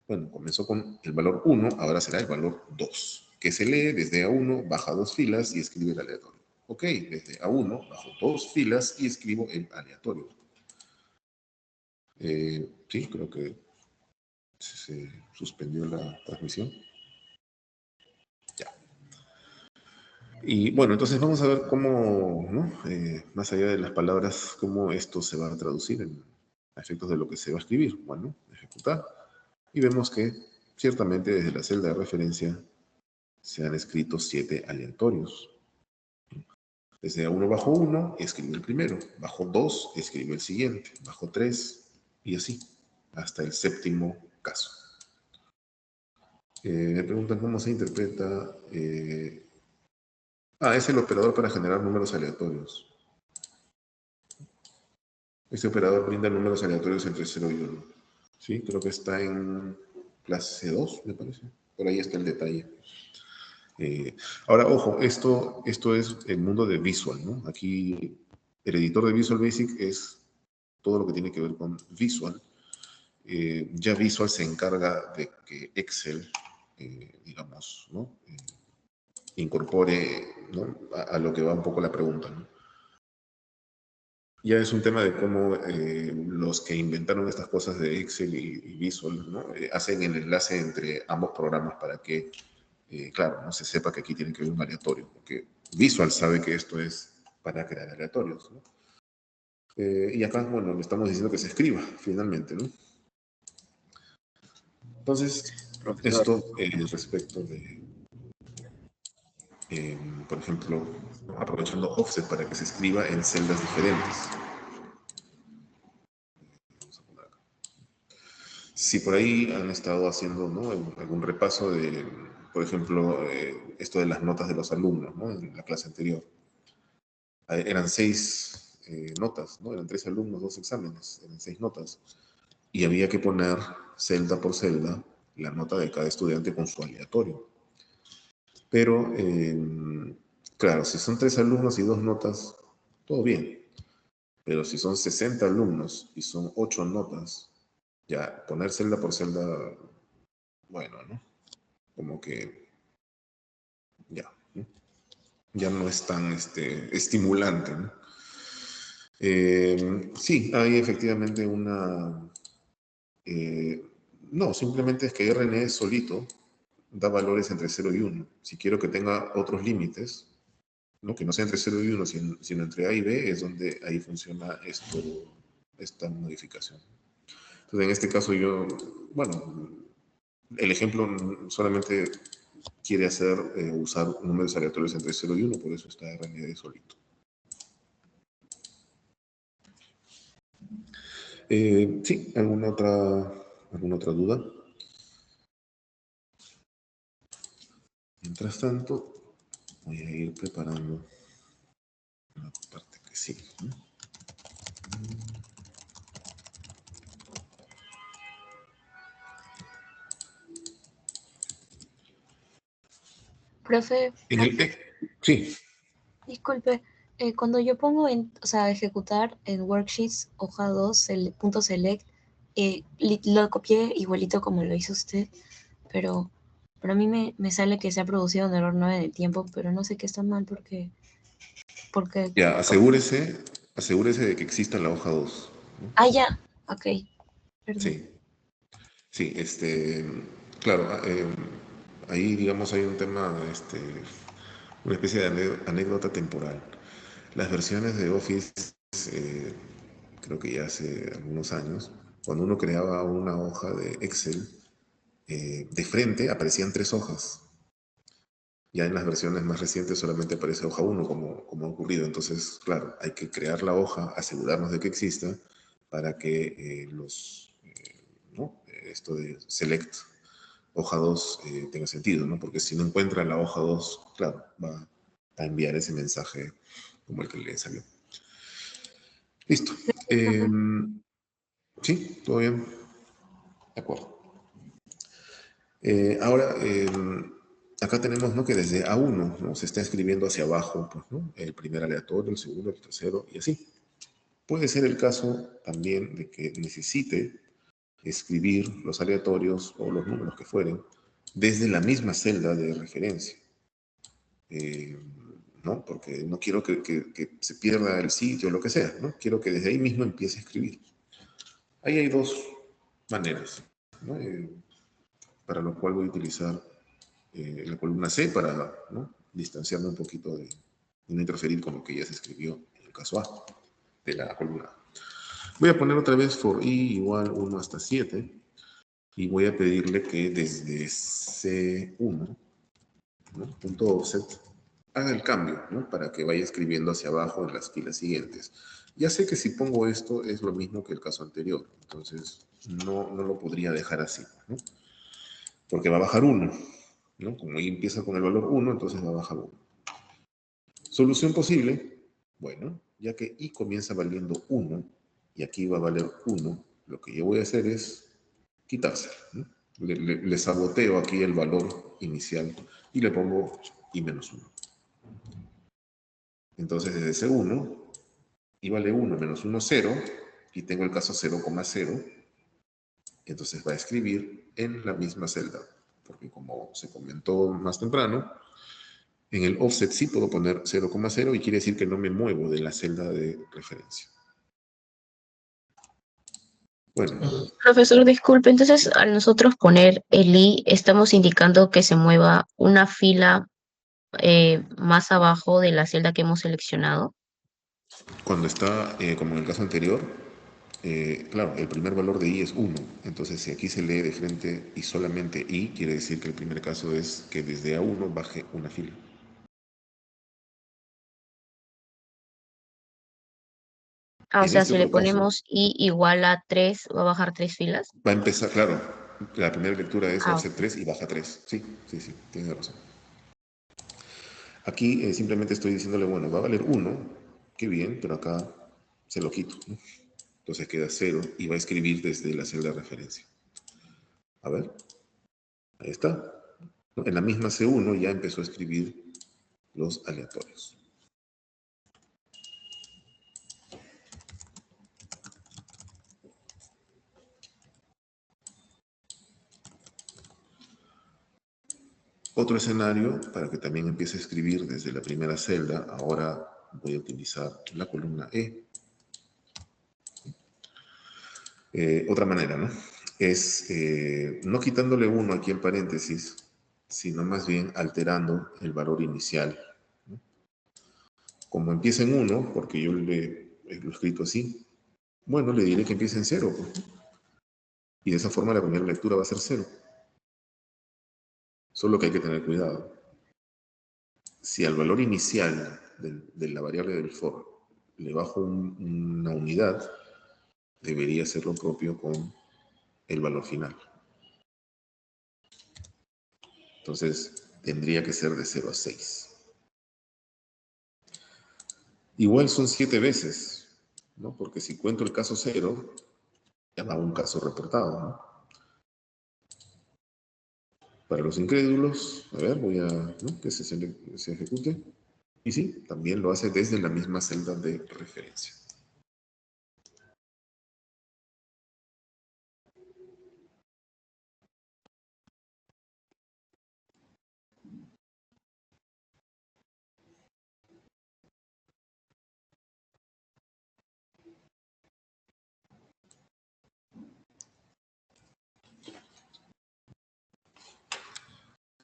Bueno, comenzó con el valor 1, ahora será el valor 2, que se lee desde A1, baja 2 filas y escribe el aleatorio. Ok, desde A1 bajo 2 filas y escribo el aleatorio. Sí, creo que se suspendió la transmisión. Ya. Y bueno, entonces vamos a ver cómo, ¿no? Más allá de las palabras, cómo esto se va a traducir en efectos de lo que se va a escribir. Bueno, ejecutar. Y vemos que ciertamente desde la celda de referencia se han escrito 7 aleatorios. Desde A1 bajo 1, escribo el primero. Bajo 2, escribo el siguiente. Bajo 3, y así, hasta el séptimo caso. Me preguntan cómo se interpreta. Es el operador para generar números aleatorios. Este operador brinda números aleatorios entre 0 y 1. Sí, creo que está en clase 2, me parece. por ahí está el detalle. Ahora, ojo, esto es el mundo de Visual, ¿no? Aquí el editor de Visual Basic es todo lo que tiene que ver con Visual. Ya Visual se encarga de que Excel, digamos, ¿no? Incorpore, ¿no? A lo que va un poco la pregunta, ¿no? Ya es un tema de cómo los que inventaron estas cosas de Excel y Visual, ¿no? Hacen el enlace entre ambos programas para que, claro, no se sepa que aquí tiene que haber un aleatorio, porque Visual sabe que esto es para crear aleatorios, ¿no? Y acá, bueno, le estamos diciendo que se escriba, finalmente, ¿no? Entonces, Profesor, esto respecto de, por ejemplo, aprovechando offset para que se escriba en celdas diferentes. Si por ahí han estado haciendo, ¿no? algún repaso de, por ejemplo, esto de las notas de los alumnos, ¿no? En la clase anterior. Eran 6 notas, ¿no? Eran 3 alumnos, 2 exámenes, eran 6 notas. Y había que poner celda por celda la nota de cada estudiante con su aleatorio. Pero, claro, si son 3 alumnos y 2 notas, todo bien. Pero si son 60 alumnos y son 8 notas, ya poner celda por celda, bueno, ¿no? Como que ya, ¿no? Ya no es tan estimulante, ¿no? Sí, hay efectivamente una... no, simplemente es que RNE solito da valores entre 0 y 1. Si quiero que tenga otros límites, ¿no? Que no sea entre 0 y 1, sino entre A y B, es donde ahí funciona esta modificación. Entonces, en este caso yo, bueno, el ejemplo solamente quiere hacer usar números aleatorios entre 0 y 1, por eso está RND solito. Sí, ¿alguna otra duda? Mientras tanto, voy a ir preparando la parte que sigue, ¿no? Profe, En el sí, disculpe, cuando yo pongo o sea, ejecutar en worksheets hoja 2, punto select, lo copié igualito como lo hizo usted, pero a mí me sale que se ha producido un error 9 de tiempo, pero no sé qué está mal porque, ya, asegúrese de que exista la hoja 2, ¿no? ah, ya, ok, perdón. Sí, sí, claro, ahí digamos hay un tema, una especie de anécdota temporal. Las versiones de Office, eh, creo que ya hace algunos años, cuando uno creaba una hoja de Excel, de frente aparecían 3 hojas. Ya en las versiones más recientes solamente aparece hoja 1 como ha ocurrido. Entonces, claro, hay que crear la hoja, asegurarnos de que exista para que ¿no? Esto de select hoja 2 tenga sentido, ¿no? Porque si no encuentra la hoja 2, claro, va a enviar ese mensaje como el que le salió. Listo. Profe. Sí, todo bien. De acuerdo. Ahora, acá tenemos, ¿no? Que desde A1, ¿no? Se está escribiendo hacia abajo, pues, ¿no? El primer aleatorio, el segundo, el tercero y así. Puede ser el caso también de que necesite escribir los aleatorios o los números que fueren desde la misma celda de referencia. ¿No? Porque no quiero que se pierda el sitio o lo que sea, ¿no? Quiero que desde ahí mismo empiece a escribir. Ahí hay 2 maneras, ¿no? Para lo cual voy a utilizar la columna C para, ¿no? Distanciarme un poquito de no interferir con lo que ya se escribió en el caso A de la columna A. Voy a poner otra vez for i igual 1 hasta 7 y voy a pedirle que desde C1, ¿no? Punto offset, haga el cambio, ¿no? Para que vaya escribiendo hacia abajo en las filas siguientes. Ya sé que si pongo esto es lo mismo que el caso anterior, entonces no lo podría dejar así, ¿no? Porque va a bajar 1, ¿no? Como ahí empieza con el valor 1, entonces va a bajar 1. Solución posible, bueno, ya que i comienza valiendo 1 y aquí va a valer 1, lo que yo voy a hacer es quitárselo, ¿no? Le saboteo aquí el valor inicial y le pongo i menos 1. Entonces desde ese 1, i vale 1 menos 1, 0, y tengo el caso 0,0, entonces va a escribir en la misma celda, porque como se comentó más temprano, en el offset sí puedo poner 0,0 y quiere decir que no me muevo de la celda de referencia. Bueno. Profesor, disculpe, entonces al nosotros poner el i, estamos indicando que se mueva una fila más abajo de la celda que hemos seleccionado. Cuando está, como en el caso anterior, claro, el primer valor de i es 1. Entonces, si aquí se lee de frente y solamente i, quiere decir que el primer caso es que desde A1 baje una fila. Ah, o En sea, este si le otro caso, ponemos i igual a 3, ¿va a bajar 3 filas? va a empezar, claro, la primera lectura es Ah, offset ok. 3 y baja 3. Sí, tiene razón. Aquí simplemente estoy diciéndole, bueno, va a valer 1, qué bien, pero acá se lo quito, ¿no? Entonces queda 0 y va a escribir desde la celda de referencia. A ver, ahí está. En la misma C1 ya empezó a escribir los aleatorios. Otro escenario, para que también empiece a escribir desde la primera celda, ahora voy a utilizar la columna E. Otra manera, ¿no? Es no quitándole 1 aquí en paréntesis, sino más bien alterando el valor inicial. Como empieza en 1, porque yo lo he escrito así, bueno, le diré que empiece en 0. Pues. Y de esa forma la primera lectura va a ser 0. Solo que hay que tener cuidado. Si al valor inicial de la variable del for le bajo una unidad, debería ser lo propio con el valor final. Entonces, tendría que ser de 0 a 6. Igual son 7 veces, ¿no? Porque si cuento el caso 0, ya va un caso reportado, ¿no? Para los incrédulos, a ver, voy a ¿no? que se ejecute. Y sí, también lo hace desde la misma celda de referencia.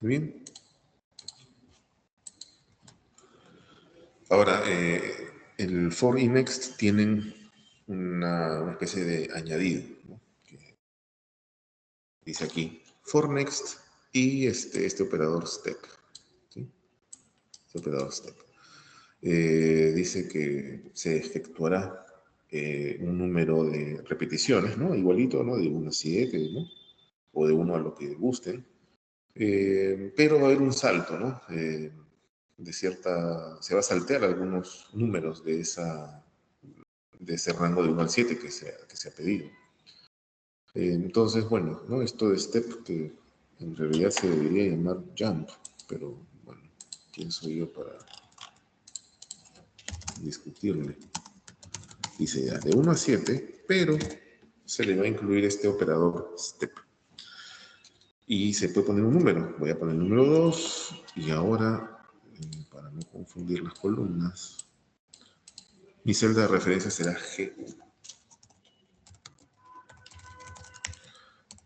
Muy bien. Ahora, el for y next tienen una especie de añadido, ¿no? Que dice aquí, for next y este operador step. ¿Sí? Este operador step. Dice que se efectuará un número de repeticiones, ¿no? Igualito, ¿no? De 1 a 7, ¿no? O de 1 a lo que gusten. Pero va a haber un salto, ¿no? Se va a saltear algunos números de ese rango de 1 al 7 que se ha pedido. Entonces, bueno, ¿no? Esto de step que en realidad se debería llamar jump, pero bueno, ¿quién soy yo para discutirle? Dice ya de 1 a 7, pero se le va a incluir este operador step. Y se puede poner un número. Voy a poner el número 2 y ahora, para no confundir las columnas, mi celda de referencia será G1.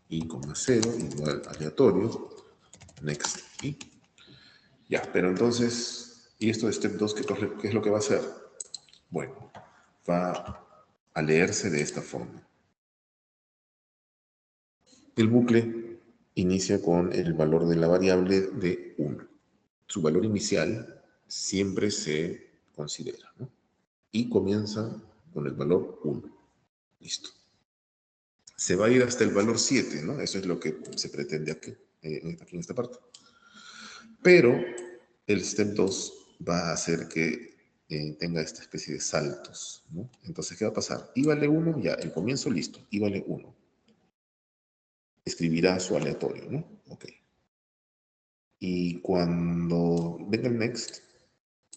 I, 0 igual aleatorio, next i. Ya, pero entonces, ¿y esto de step 2 qué es lo que va a hacer? Bueno, va a leerse de esta forma. El bucle inicia con el valor de la variable de 1. Su valor inicial siempre se considera, ¿no? Y comienza con el valor 1. Listo. Se va a ir hasta el valor 7, ¿no? Eso es lo que se pretende aquí en esta parte. Pero el step 2 va a hacer que tenga esta especie de saltos, ¿no? Entonces, ¿qué va a pasar? I vale 1, ya, el comienzo listo, I vale 1. escribirá su aleatorio, ¿no? Ok. Y cuando venga el next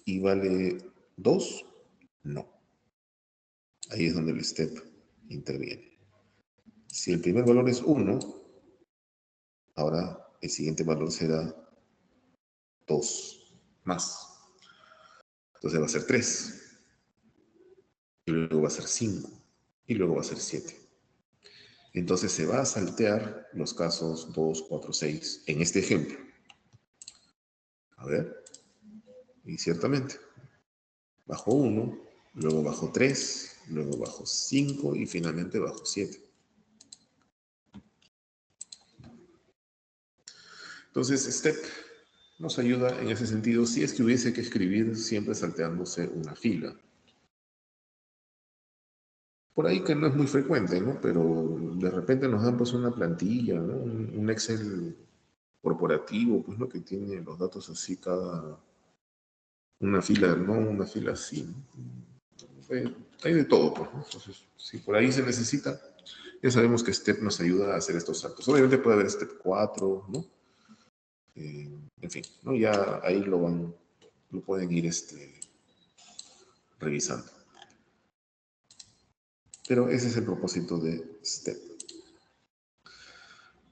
y vale 2, no. Ahí es donde el step interviene. Si el primer valor es 1, ahora el siguiente valor será 2 más. Entonces va a ser 3. Y luego va a ser 5. Y luego va a ser 7. Entonces se va a saltear los casos 2, 4, 6 en este ejemplo. A ver. Y ciertamente. Bajo 1, luego bajo 3, luego bajo 5 y finalmente bajo 7. Entonces, step nos ayuda en ese sentido si es que hubiese que escribir siempre salteándose una fila. Por ahí que no es muy frecuente, ¿no? Pero de repente nos dan pues una plantilla, ¿no? Un Excel corporativo, pues, ¿no? Que tiene los datos así cada... Una fila, no una fila así, ¿no? Hay de todo, pues, ¿no? Entonces, si por ahí se necesita, ya sabemos que Step nos ayuda a hacer estos saltos. Obviamente puede haber Step 4, ¿no? En fin, ¿no? Ya ahí lo pueden ir revisando. Pero ese es el propósito de STEP.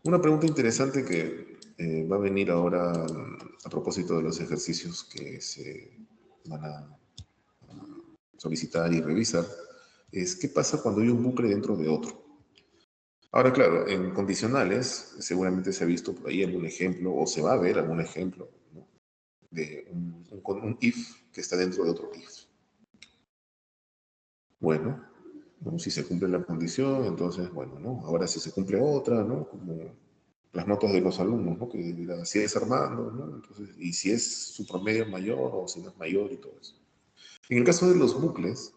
Una pregunta interesante que va a venir ahora a propósito de los ejercicios que se van a solicitar y revisar es ¿qué pasa cuando hay un bucle dentro de otro? Ahora, claro, en condicionales seguramente se ha visto por ahí algún ejemplo o se va a ver algún ejemplo, ¿no? De un if que está dentro de otro if. Bueno, ¿no? Si se cumple la condición, entonces, bueno, ¿no? Ahora si se cumple otra, ¿no? Como las notas de los alumnos, ¿no? Que dirá, si es Armando, ¿no? Entonces, y si es su promedio mayor o si no es mayor y todo eso. En el caso de los bucles,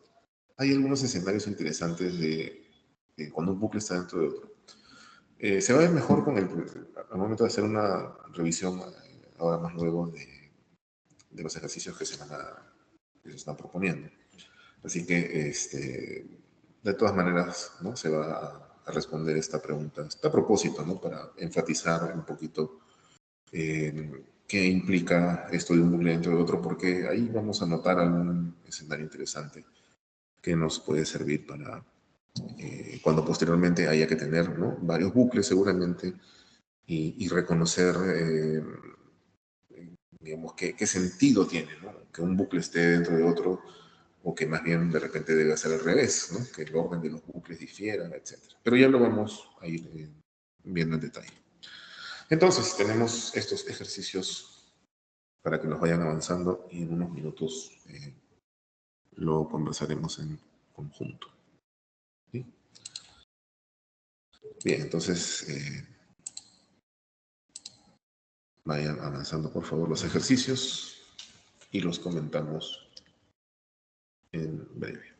hay algunos escenarios interesantes de cuando un bucle está dentro de otro. Se va a ver mejor al momento de hacer una revisión ahora más luego de los ejercicios que se están proponiendo. Así que, de todas maneras, ¿no? Se va a responder esta pregunta. Está a propósito, ¿no? Para enfatizar un poquito qué implica esto de un bucle dentro de otro, porque ahí vamos a notar algún escenario interesante que nos puede servir para cuando posteriormente haya que tener, ¿no? Varios bucles seguramente y reconocer, digamos, qué sentido tiene, ¿no? Que un bucle esté dentro de otro o que más bien de repente debe ser al revés, ¿no? Que el orden de los bucles difiera, etc. Pero ya lo vamos a ir viendo en detalle. Entonces, tenemos estos ejercicios para que los vayan avanzando y en unos minutos lo conversaremos en conjunto. ¿Sí? Bien, entonces vayan avanzando por favor los ejercicios y los comentamos en breve.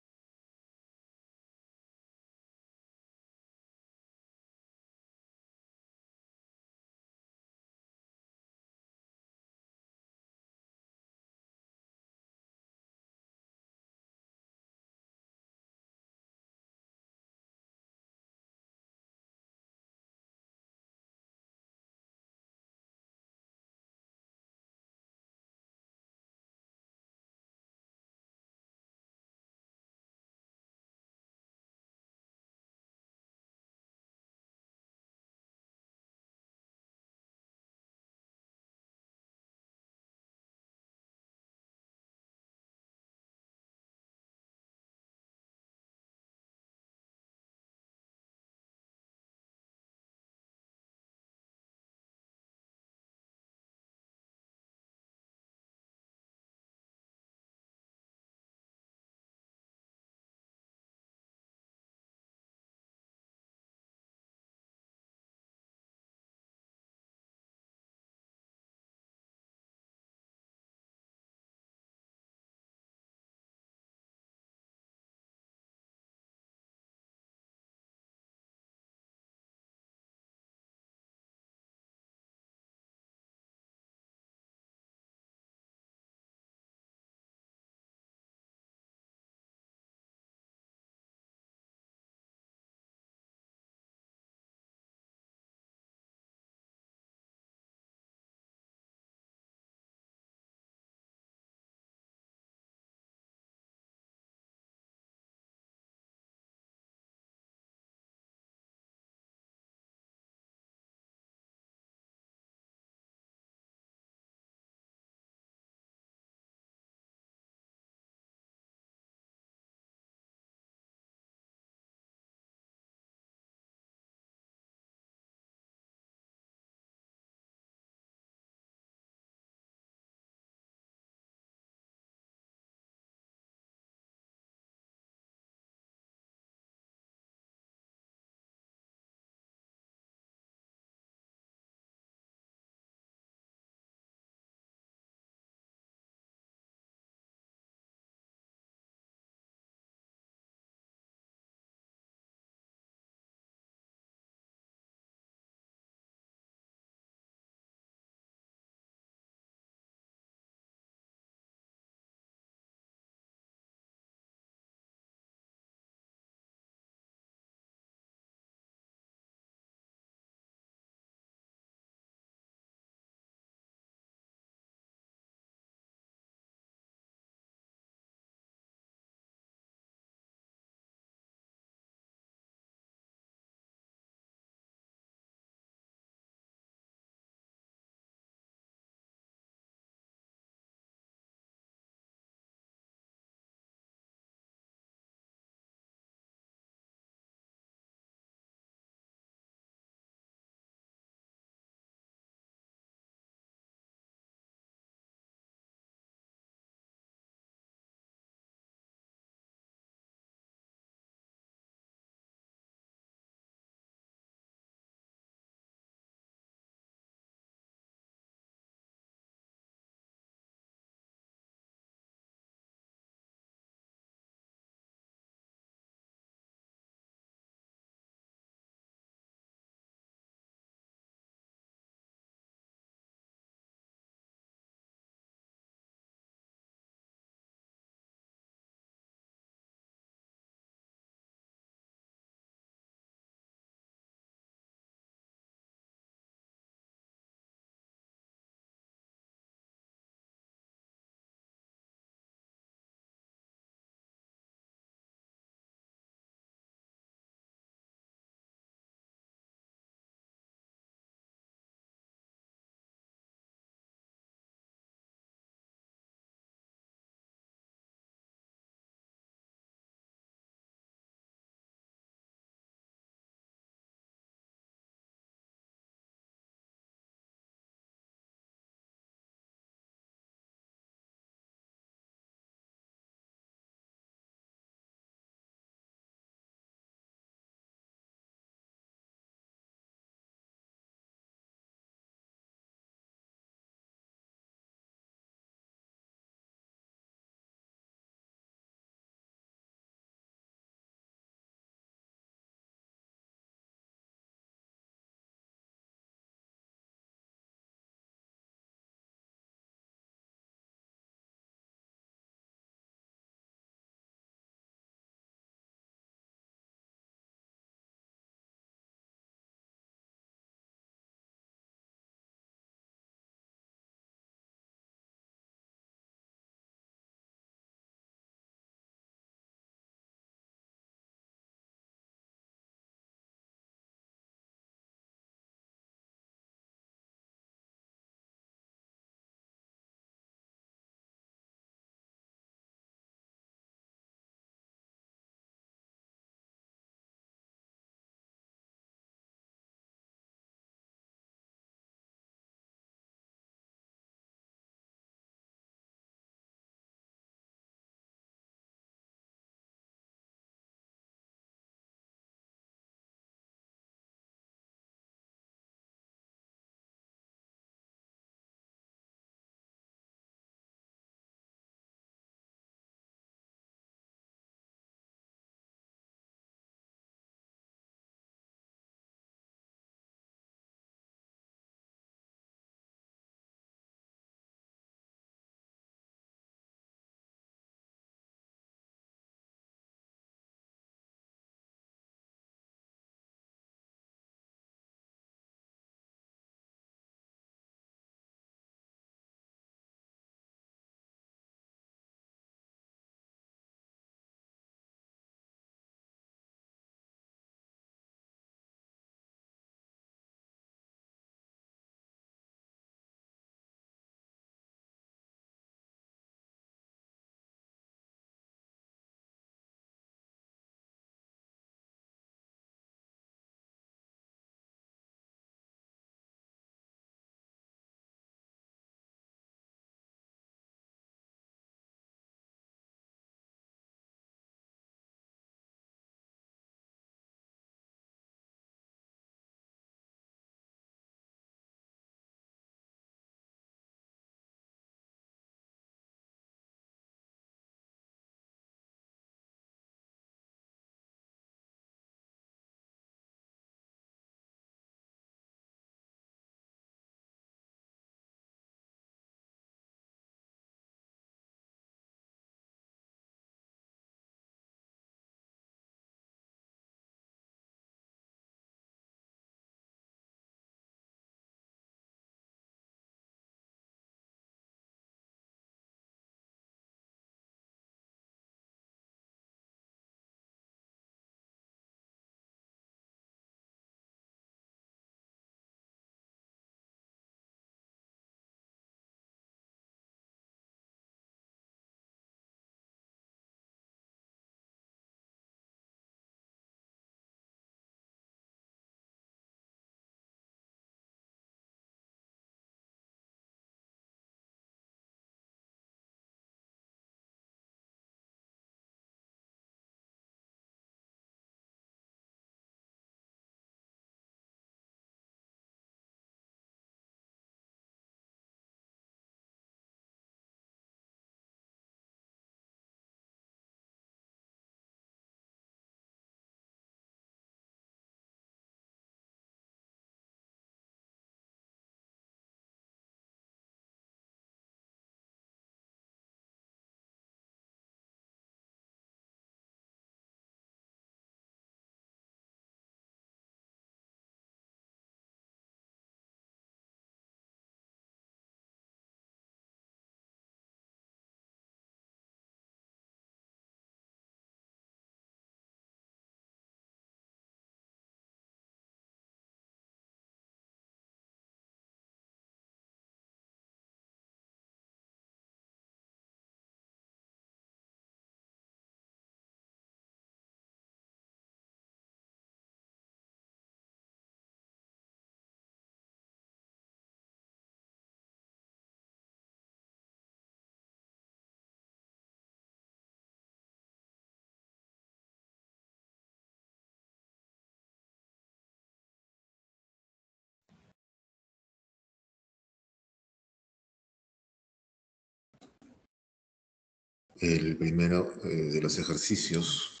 El primero de los ejercicios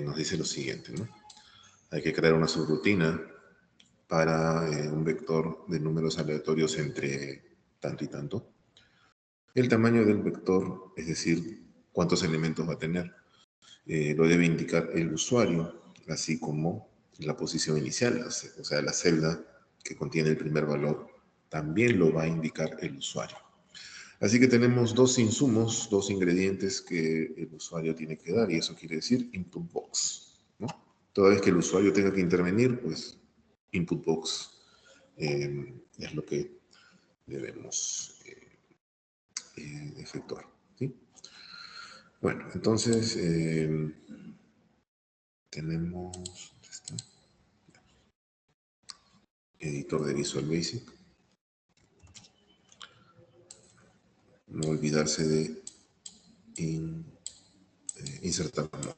nos dice lo siguiente, ¿no? Hay que crear una subrutina para un vector de números aleatorios entre tanto y tanto. El tamaño del vector, es decir, cuántos elementos va a tener, lo debe indicar el usuario, así como la posición inicial, o sea, la celda que contiene el primer valor, también lo va a indicar el usuario. Así que tenemos dos insumos, dos ingredientes que el usuario tiene que dar, y eso quiere decir input box, ¿no? Toda vez que el usuario tenga que intervenir, pues input box es lo que debemos efectuar, ¿sí? Bueno, entonces tenemos, ¿dónde está? Editor de Visual Basic. No olvidarse de insertar módulo.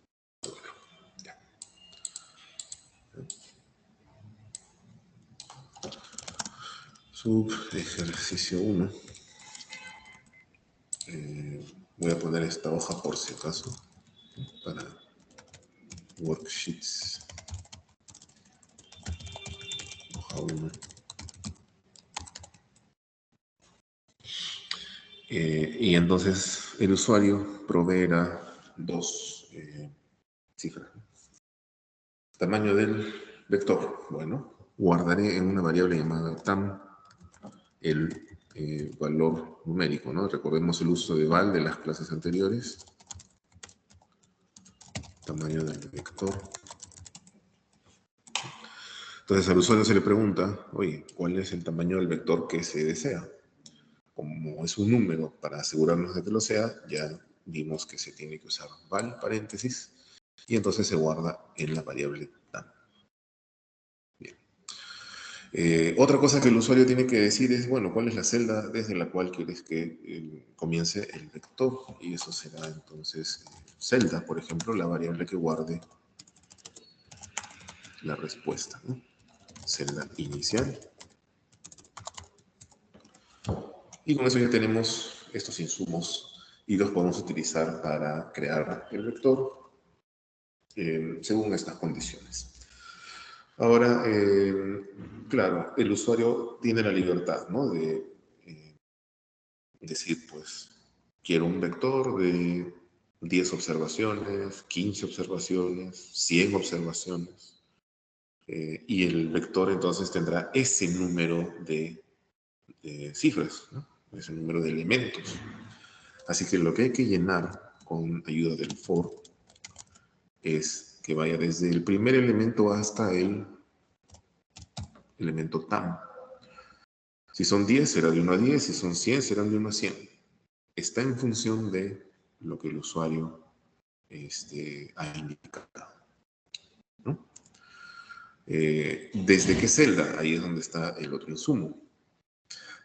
Ya. Sub ejercicio 1. Voy a poner esta hoja por si acaso para worksheets. Hoja 1. Y entonces el usuario proveerá dos cifras. Tamaño del vector. Bueno, guardaré en una variable llamada tam el valor numérico, ¿no? Recordemos el uso de val de las clases anteriores. Tamaño del vector. Entonces al usuario se le pregunta, oye, ¿cuál es el tamaño del vector que se desea? Como es un número, para asegurarnos de que lo sea, ya vimos que se tiene que usar val, paréntesis, y entonces se guarda en la variable tam. Bien. Otra cosa que el usuario tiene que decir es, bueno, ¿cuál es la celda desde la cual quieres que comience el vector? Y eso será entonces celda, por ejemplo, la variable que guarde la respuesta, ¿no? Celda inicial. Y con eso ya tenemos estos insumos y los podemos utilizar para crear el vector según estas condiciones. Ahora, claro, el usuario tiene la libertad, ¿no? De decir, pues, quiero un vector de 10 observaciones, 15 observaciones, 100 observaciones. Y el vector entonces tendrá ese número de cifras, ¿no? Ese número de elementos. Así que lo que hay que llenar con ayuda del for es que vaya desde el primer elemento hasta el elemento tam. Si son 10, será de 1 a 10. Si son 100, serán de 1 a 100. Está en función de lo que el usuario ha indicado, ¿no? ¿Desde qué celda? Ahí es donde está el otro insumo.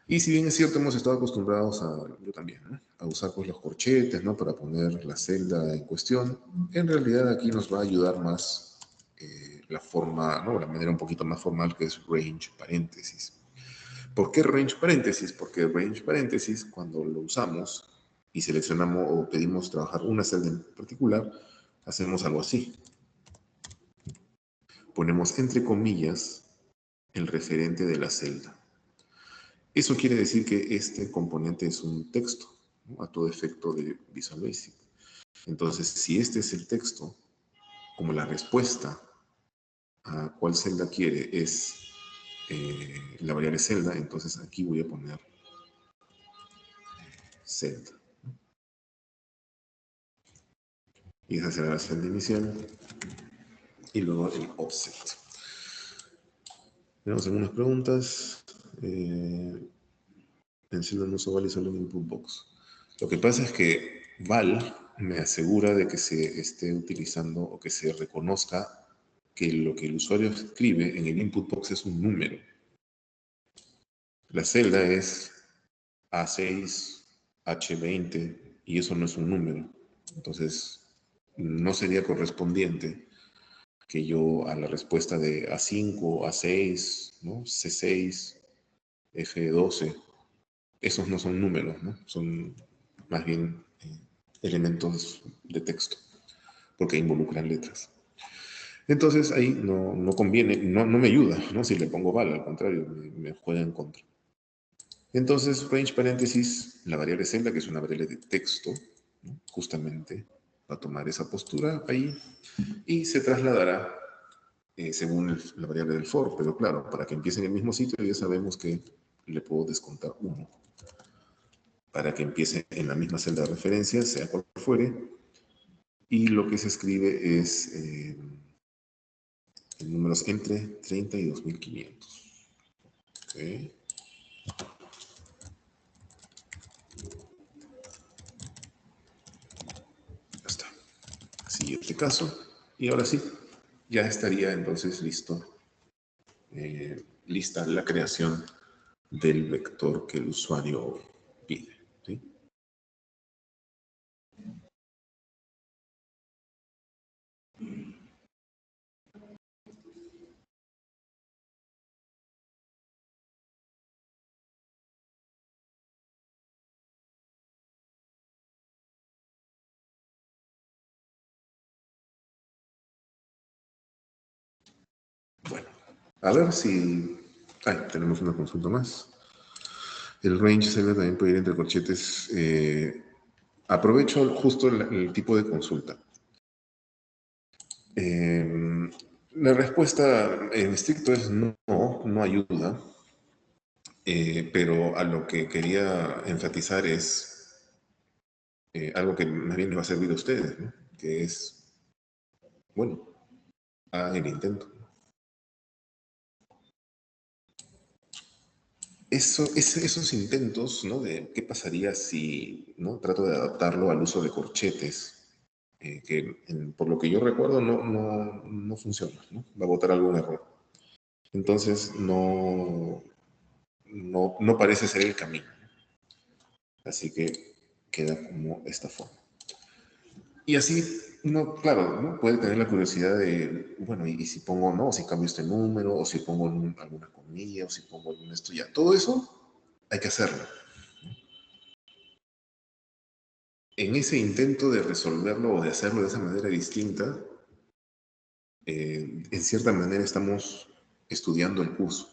Y si bien es cierto, hemos estado acostumbrados yo también, ¿no? A usar pues los corchetes, ¿no? Para poner la celda en cuestión. En realidad aquí nos va a ayudar más la forma, ¿no? La manera un poquito más formal que es range paréntesis. ¿Por qué range paréntesis? Porque range paréntesis, cuando lo usamos y seleccionamos o pedimos trabajar una celda en particular, hacemos algo así. Ponemos entre comillas el referente de la celda. Eso quiere decir que este componente es un texto, ¿no? A todo efecto de Visual Basic. Entonces, si este es el texto, como la respuesta a cuál celda quiere es la variable celda, entonces aquí voy a poner celda. Y esa será la celda inicial. Y luego el offset. Tenemos algunas preguntas. En celda no uso val y solo en input box. Lo que pasa es que val me asegura de que se esté utilizando o que se reconozca que lo que el usuario escribe en el input box es un número. La celda es A6, H20 y eso no es un número. Entonces, no sería correspondiente que yo a la respuesta de A5, A6, ¿no? C6, F12, esos no son números, ¿no? Son más bien elementos de texto, porque involucran letras. Entonces ahí no conviene, no me ayuda, ¿no? Si le pongo val, al contrario, me juega en contra. Entonces, range paréntesis, la variable celda, que es una variable de texto, ¿no? Justamente va a tomar esa postura ahí y se trasladará según la variable del for, pero claro, para que empiece en el mismo sitio ya sabemos que le puedo descontar 1. Para que empiece en la misma celda de referencia, sea cual fuere, y lo que se escribe es en números entre 30 y 2500. Okay. Ya está. Siguiente caso. Y ahora sí, ya estaría entonces lista la creación del vector que el usuario pide. ¿Sí? Bueno, a ver si... tenemos una consulta más. El range celda también puede ir entre corchetes. Aprovecho justo el tipo de consulta. La respuesta en estricto es no ayuda, pero a lo que quería enfatizar es algo que más bien les va a servir a ustedes, ¿no? Que es, bueno, hagan el intento. Esos intentos, ¿no? De qué pasaría si, ¿no? Trato de adaptarlo al uso de corchetes, que por lo que yo recuerdo no funciona, ¿no? Va a botar algún error. Entonces no parece ser el camino. Así que queda como esta forma. Y así, uno, claro, ¿no? Puede tener la curiosidad de, bueno, y si pongo, no, o si cambio este número, o si pongo alguna comilla, o si pongo algún esto ya. Todo eso hay que hacerlo. En ese intento de resolverlo o de hacerlo de esa manera distinta, en cierta manera estamos estudiando el curso.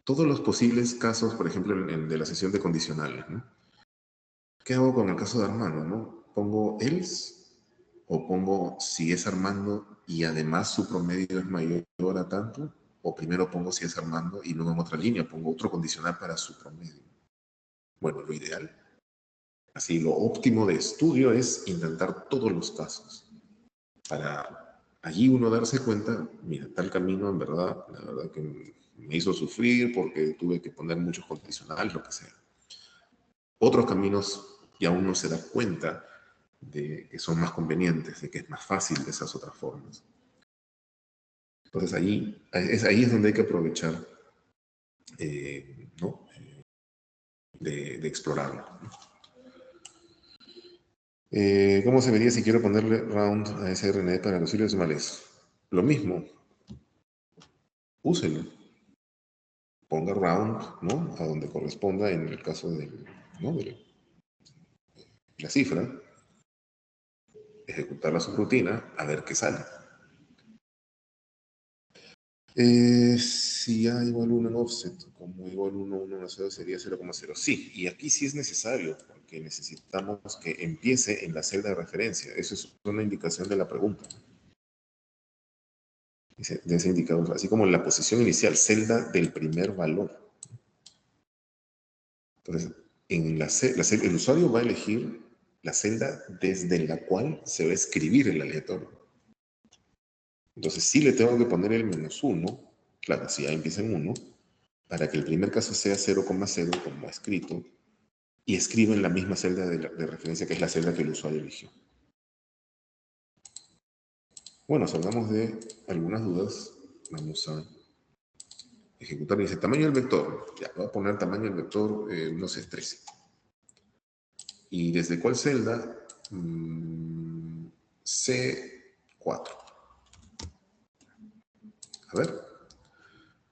Todos los posibles casos, por ejemplo, de la sesión de condicionales, ¿no? ¿Qué hago con el caso de Armando, no? ¿Pongo else o pongo si es Armando y además su promedio es mayor a tanto? O primero pongo si es Armando y luego en otra línea pongo otro condicional para su promedio. Bueno, lo ideal, así lo óptimo de estudio es intentar todos los casos para allí uno darse cuenta, mira, tal camino en verdad, la verdad que me hizo sufrir porque tuve que poner muchos condicionales, lo que sea. Otros caminos ya uno se da cuenta de que son más convenientes, de que es más fácil de esas otras formas. Entonces ahí es donde hay que aprovechar, ¿no? de explorarlo. ¿Cómo se vería si quiero ponerle round a SRN para los hilos decimales? Lo mismo, úselo. Ponga round, ¿no? A donde corresponda en el caso ¿no? de la cifra, ejecutar la subrutina, a ver qué sale. Si A igual 1 en offset, como igual 1, 1, 1, 0 sería 0,0. Sí, y aquí sí es necesario, porque necesitamos que empiece en la celda de referencia. Eso es una indicación de la pregunta. De ese indicador, así como en la posición inicial, celda del primer valor. Entonces, en el usuario va a elegir la celda desde la cual se va a escribir el aleatorio. Entonces, sí le tengo que poner el -1, claro, si A empieza en 1, para que el primer caso sea 0,0 como escrito, y escriba en la misma celda de referencia que es la celda que el usuario eligió. Bueno, salgamos de algunas dudas. Vamos a ejecutar. Dice, tamaño del vector. Ya, voy a poner tamaño del vector, no sé, 13. ¿Y desde cuál celda? C4. A ver.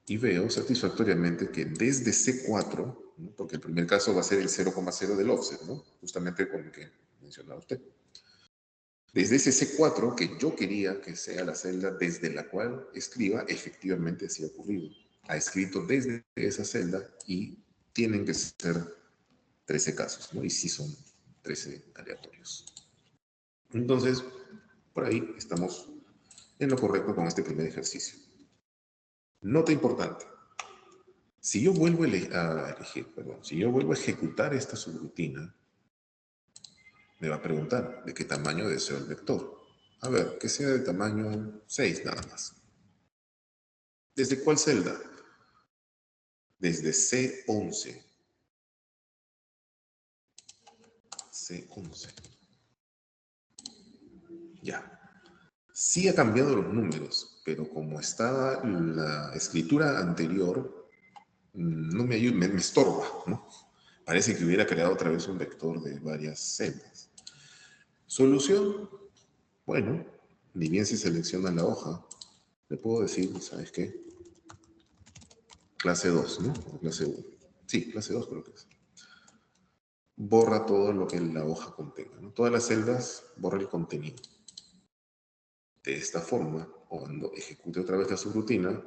Y veo satisfactoriamente que desde C4, ¿no? Porque el primer caso va a ser el 0,0 del offset, ¿no? Justamente con que mencionaba usted. Desde ese C4 que yo quería que sea la celda desde la cual escriba, efectivamente sí ha ocurrido. Ha escrito desde esa celda y tienen que ser 13 casos, ¿no? Y sí son 13 aleatorios. Entonces, por ahí estamos en lo correcto con este primer ejercicio. Nota importante. Si yo vuelvo si yo vuelvo a ejecutar esta subrutina, me va a preguntar de qué tamaño deseo el vector. A ver, que sea de tamaño 6 nada más. ¿Desde cuál celda? Desde C11. C11. Ya. Sí ha cambiado los números, pero como estaba la escritura anterior, no me ayuda, me estorba, ¿no? Parece que hubiera creado otra vez un vector de varias celdas. Solución, bueno, ni bien se selecciona la hoja, le puedo decir, ¿sabes qué? Clase 2, ¿no? O clase 1. Sí, clase 2 creo que es. Borra todo lo que la hoja contenga, ¿no? Todas las celdas, borra el contenido. De esta forma, cuando ejecute otra vez la subrutina,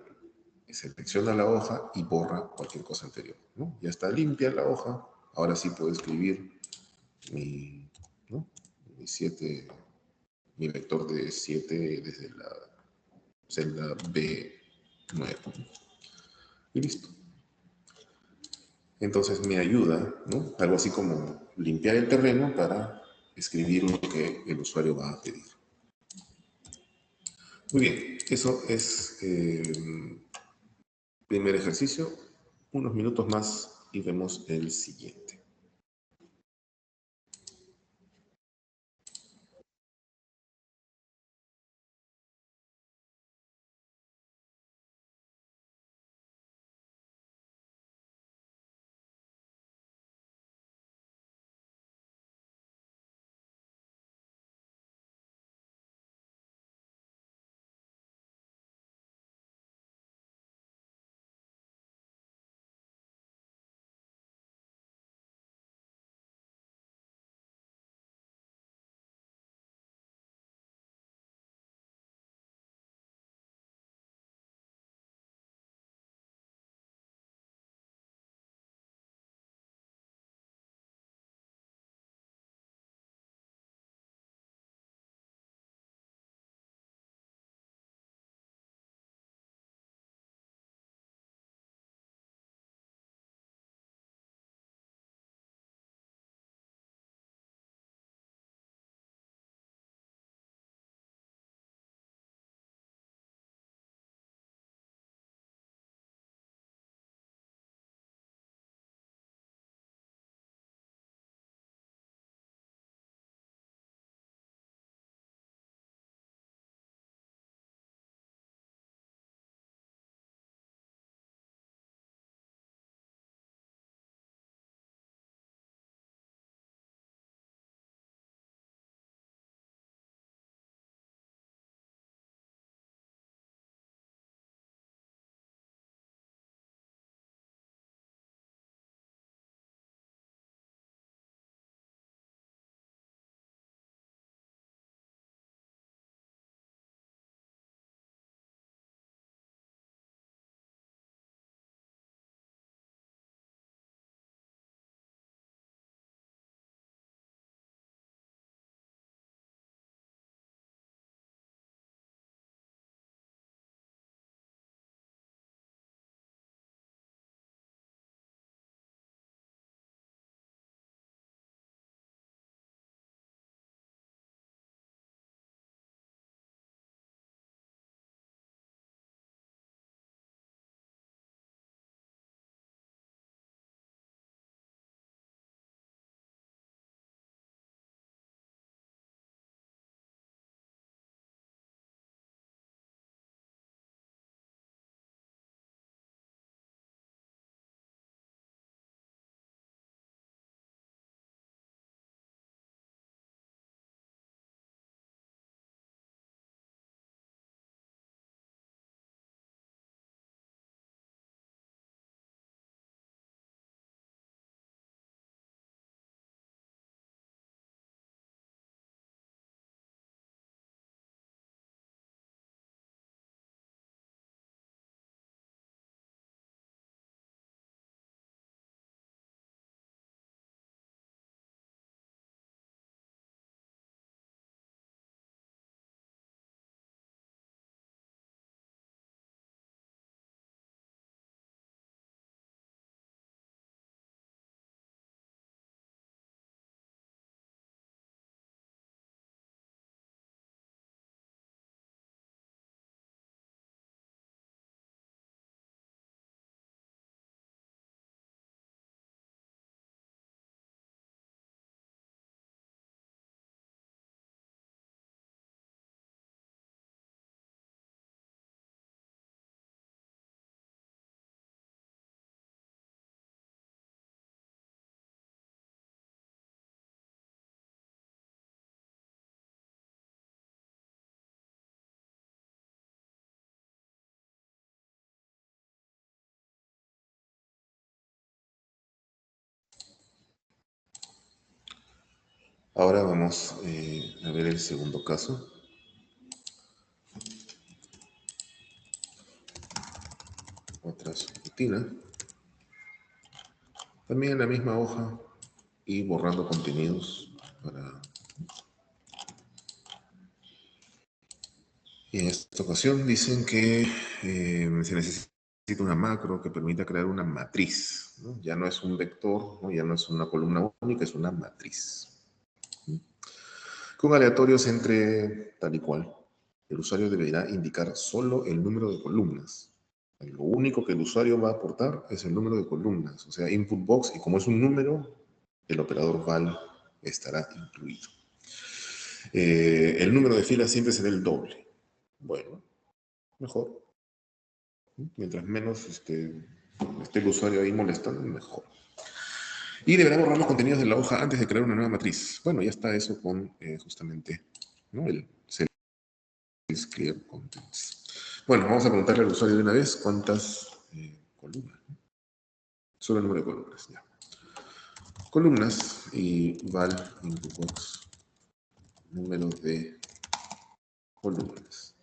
selecciona la hoja y borra cualquier cosa anterior, ¿no? Ya está limpia la hoja, ahora sí puedo escribir mi, ¿no? mi vector de 7 desde la celda B9. Y listo. Entonces me ayuda, ¿no? Algo así como limpiar el terreno para escribir lo que el usuario va a pedir. Muy bien, eso es primer ejercicio. Unos minutos más y vemos el siguiente. Ahora vamos a ver el segundo caso. Otra subrutina. También en la misma hoja y borrando contenidos para... Y en esta ocasión dicen que se necesita una macro que permita crear una matriz, ¿no? Ya no es un vector, ¿no? Ya no es una columna única, es una matriz. Con aleatorios entre tal y cual. El usuario deberá indicar solo el número de columnas. Lo único que el usuario va a aportar es el número de columnas, o sea, input box, y como es un número, el operador val estará incluido. El número de filas siempre será el doble. Bueno, mejor. Mientras menos esté el usuario ahí molestando, mejor. Y deberá borrar los contenidos de la hoja antes de crear una nueva matriz. Bueno, ya está eso con justamente, ¿no? El clear contents. Bueno, vamos a preguntarle al usuario de una vez cuántas columnas. Solo el número de columnas, ya. Columnas y val input box. Número de columnas.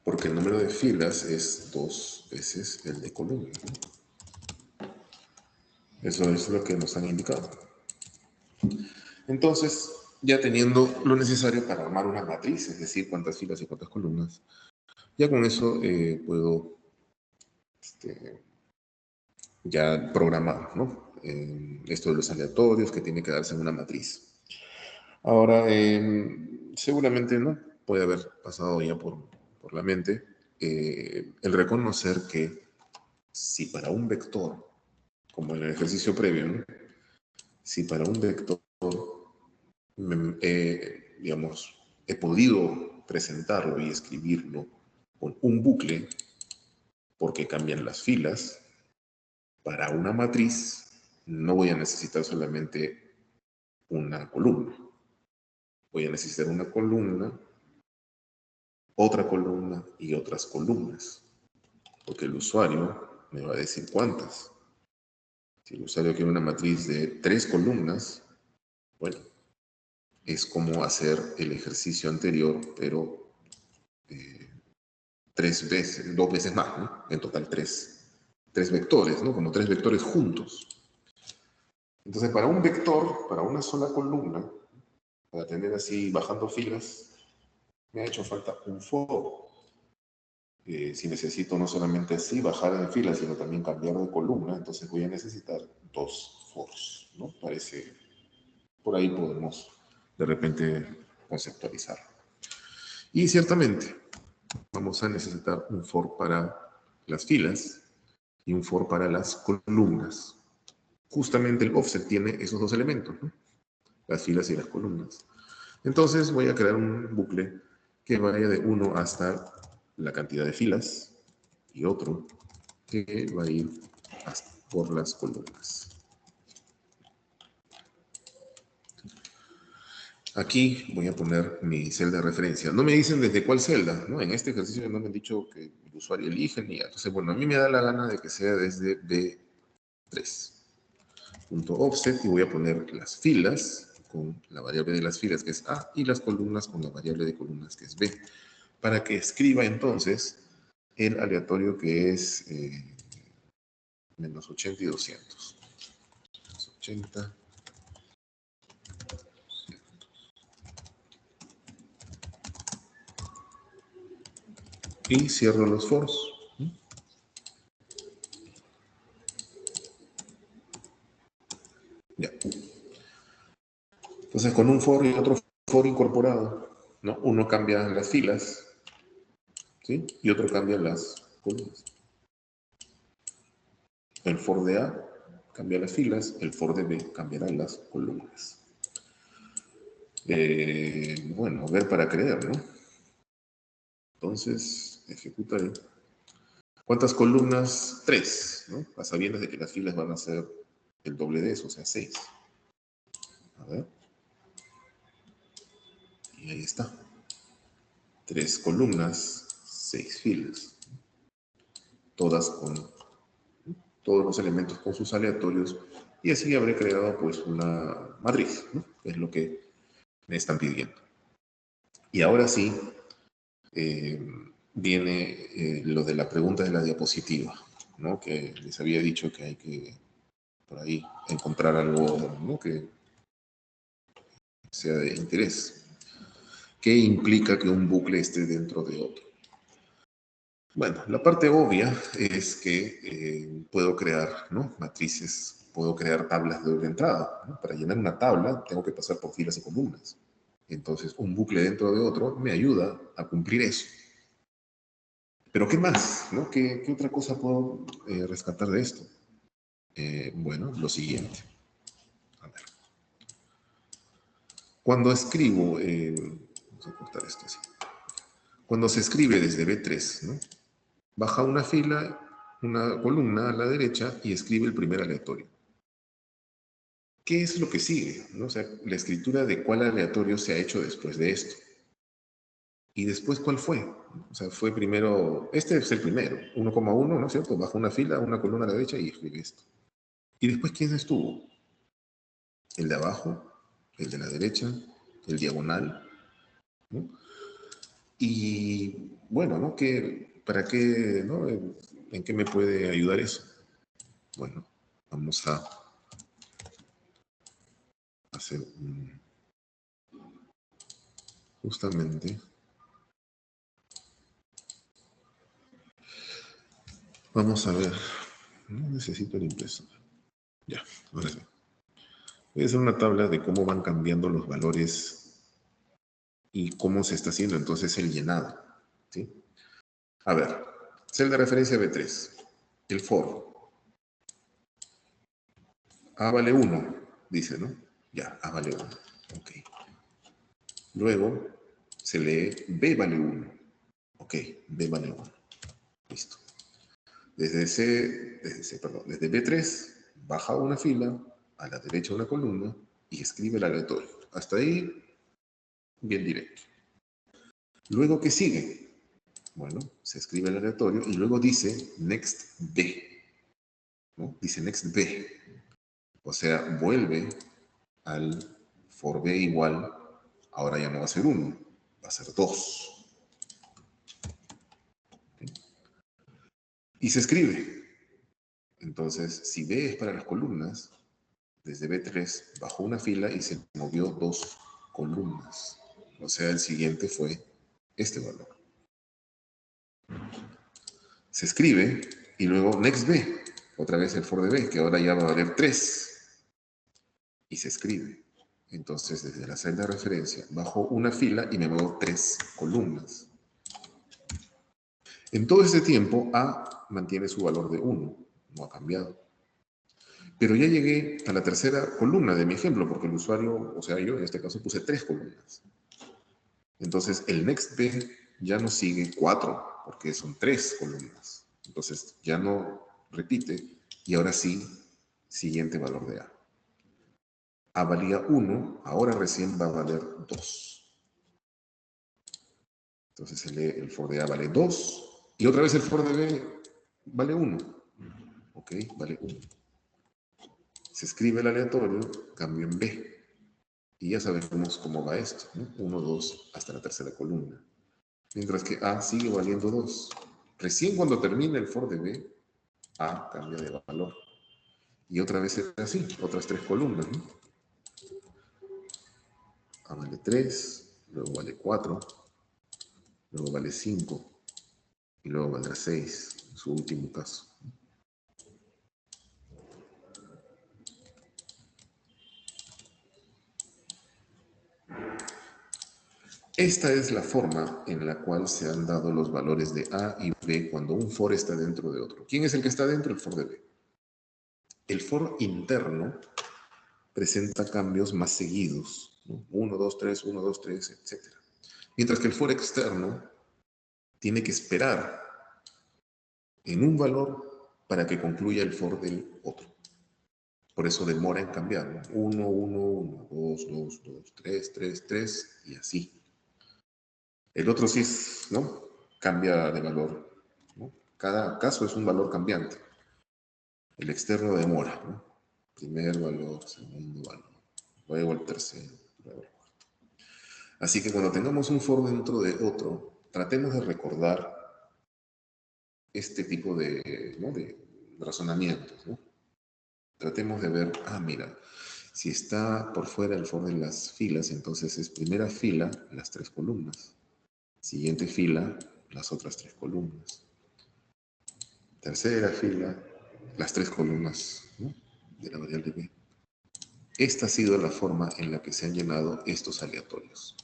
Porque el número de filas es 2 veces el de columnas, ¿no? Eso es lo que nos han indicado. Entonces, ya teniendo lo necesario para armar una matriz, es decir, cuántas filas y cuántas columnas, ya con eso puedo ya programar, ¿no? Esto de los aleatorios que tiene que darse en una matriz. Ahora, seguramente no puede haber pasado ya por la mente el reconocer que si para un vector, como en el ejercicio previo, ¿no? Si para un vector, digamos, he podido presentarlo y escribirlo con un bucle, porque cambian las filas, para una matriz no voy a necesitar solamente una columna. Voy a necesitar una columna, otra columna y otras columnas. Porque el usuario me va a decir cuántas. Si el usuario quiere una matriz de 3 columnas, bueno, es como hacer el ejercicio anterior, pero 3 veces, 2 veces más, ¿no? En total 3 vectores, ¿no? Como 3 vectores juntos. Entonces, para un vector, para una sola columna, para tener así bajando filas, me ha hecho falta un for. Si necesito no solamente así bajar en filas, sino también cambiar de columna, entonces voy a necesitar 2 fors, ¿no? Parece, por ahí podemos de repente conceptualizarlo. Y ciertamente vamos a necesitar un for para las filas y un for para las columnas. Justamente el offset tiene esos dos elementos, ¿no? Las filas y las columnas. Entonces voy a crear un bucle que vaya de 1 hasta la cantidad de filas y otro que va a ir por las columnas. Aquí voy a poner mi celda de referencia. No me dicen desde cuál celda, ¿no? En este ejercicio no me han dicho que el usuario elige ni ya. Entonces, bueno, a mí me da la gana de que sea desde B3. Punto offset y voy a poner las filas con la variable de las filas que es A y las columnas con la variable de columnas que es B. Para que escriba entonces el aleatorio que es menos 80 y 200. Menos 80. Y cierro los fors. Ya. Entonces, con un for y otro for incorporado, ¿no? Uno cambia las filas, ¿sí? Y otro cambia las columnas. El for de A cambia las filas, el for de B cambiará las columnas. Bueno, ver para creer, ¿no? Entonces, ejecutaré. ¿Cuántas columnas? 3, ¿no? A sabiendas de que las filas van a ser el doble de eso, o sea, 6. A ver. Y ahí está. 3 columnas, 6 filas. Todas con todos los elementos con sus aleatorios Y así habré creado pues una matriz, ¿no? Es lo que me están pidiendo. Y ahora sí, viene lo de la pregunta de la diapositiva, ¿no? Que les había dicho que hay que, por ahí, encontrar algo, ¿no? Que sea de interés. ¿Qué implica que un bucle esté dentro de otro? Bueno, la parte obvia es que puedo crear, ¿no? Matrices, puedo crear tablas de doble entrada, ¿no? Para llenar una tabla tengo que pasar por filas y columnas. Entonces, un bucle dentro de otro me ayuda a cumplir eso. Pero ¿qué más? ¿No? ¿Qué otra cosa puedo rescatar de esto? Bueno, lo siguiente. A ver. Cuando escribo, vamos a cortar esto así. Cuando se escribe desde B3, ¿no? Baja una fila, una columna a la derecha y escribe el primer aleatorio. ¿Qué es lo que sigue? ¿No? O sea, la escritura de cuál aleatorio se ha hecho después de esto. ¿Y después cuál fue? O sea, fue primero, este es el primero, 1,1, ¿no es cierto? Baja una fila, una columna a la derecha y escribe esto. ¿Y después quién estuvo? El de abajo, el de la derecha, el diagonal, ¿no? Y bueno, ¿no? ¿Para qué, no? ¿En qué me puede ayudar eso? Bueno, vamos a hacer justamente, vamos a ver, no necesito el impresor. Ya, ahora sí. Voy a hacer una tabla de cómo van cambiando los valores y cómo se está haciendo entonces el llenado, ¿sí? A ver, celda de referencia B3, el for. A vale 1, dice, ¿no? Ya, A vale 1. Ok. Luego se lee B vale 1. Ok, B vale 1. Listo. Desde B3 baja una fila, a la derecha una columna y escribe el aleatorio. Hasta ahí, bien directo. Luego, ¿qué sigue? Bueno, se escribe el aleatorio y luego dice next B, ¿no? Dice next B. O sea, vuelve al for B igual, ahora ya no va a ser 1, va a ser 2. ¿Sí? Y se escribe. Entonces, si B es para las columnas, desde B3 bajó una fila y se movió 2 columnas. O sea, el siguiente fue este valor. Se escribe y luego next B, otra vez el for de B, que ahora ya va a valer 3. Y se escribe. Entonces, desde la celda de referencia, bajo una fila y me muevo 3 columnas. En todo este tiempo, A mantiene su valor de 1, no ha cambiado. Pero ya llegué a la tercera columna de mi ejemplo, porque el usuario, o sea, yo en este caso puse 3 columnas. Entonces, el next B ya no sigue 4, porque son 3 columnas. Entonces, ya no repite, y ahora sí, siguiente valor de A. A valía 1, ahora recién va a valer 2. Entonces se lee el for de A vale 2, y otra vez el for de B vale 1. Ok, vale 1. Se escribe el aleatorio, cambio en B. Y ya sabemos cómo va esto, ¿no? 1, 2, hasta la tercera columna. Mientras que A sigue valiendo 2. Recién cuando termina el for de B, A cambia de valor. Y otra vez es así, otras 3 columnas, ¿no? A vale 3, luego vale 4, luego vale 5, y luego valdrá 6, en su último caso. Esta es la forma en la cual se han dado los valores de A y B cuando un for está dentro de otro. ¿Quién es el que está dentro? El for de B. El for interno presenta cambios más seguidos, ¿no? 1, 2, 3, 1, 2, 3, etc. Mientras que el for externo tiene que esperar en un valor para que concluya el for del otro. Por eso demora en cambiar, ¿no? 1, 1, 1, 2, 2, 2, 3, 3, 3 y así. El otro sí es, ¿no? Cambia de valor, ¿no? Cada caso es un valor cambiante. El externo demora, ¿no? primer valor, segundo valor, luego el tercero, luego el cuarto. Así que cuando tengamos un for dentro de otro, tratemos de recordar este tipo de, ¿no?, de razonamientos, ¿no? Tratemos de ver, mira, si está por fuera el for de las filas, entonces es primera fila, las 3 columnas. Siguiente fila, las otras 3 columnas. Tercera fila, las 3 columnas, ¿no?, de la variable b. Esta ha sido la forma en la que se han llenado estos aleatorios.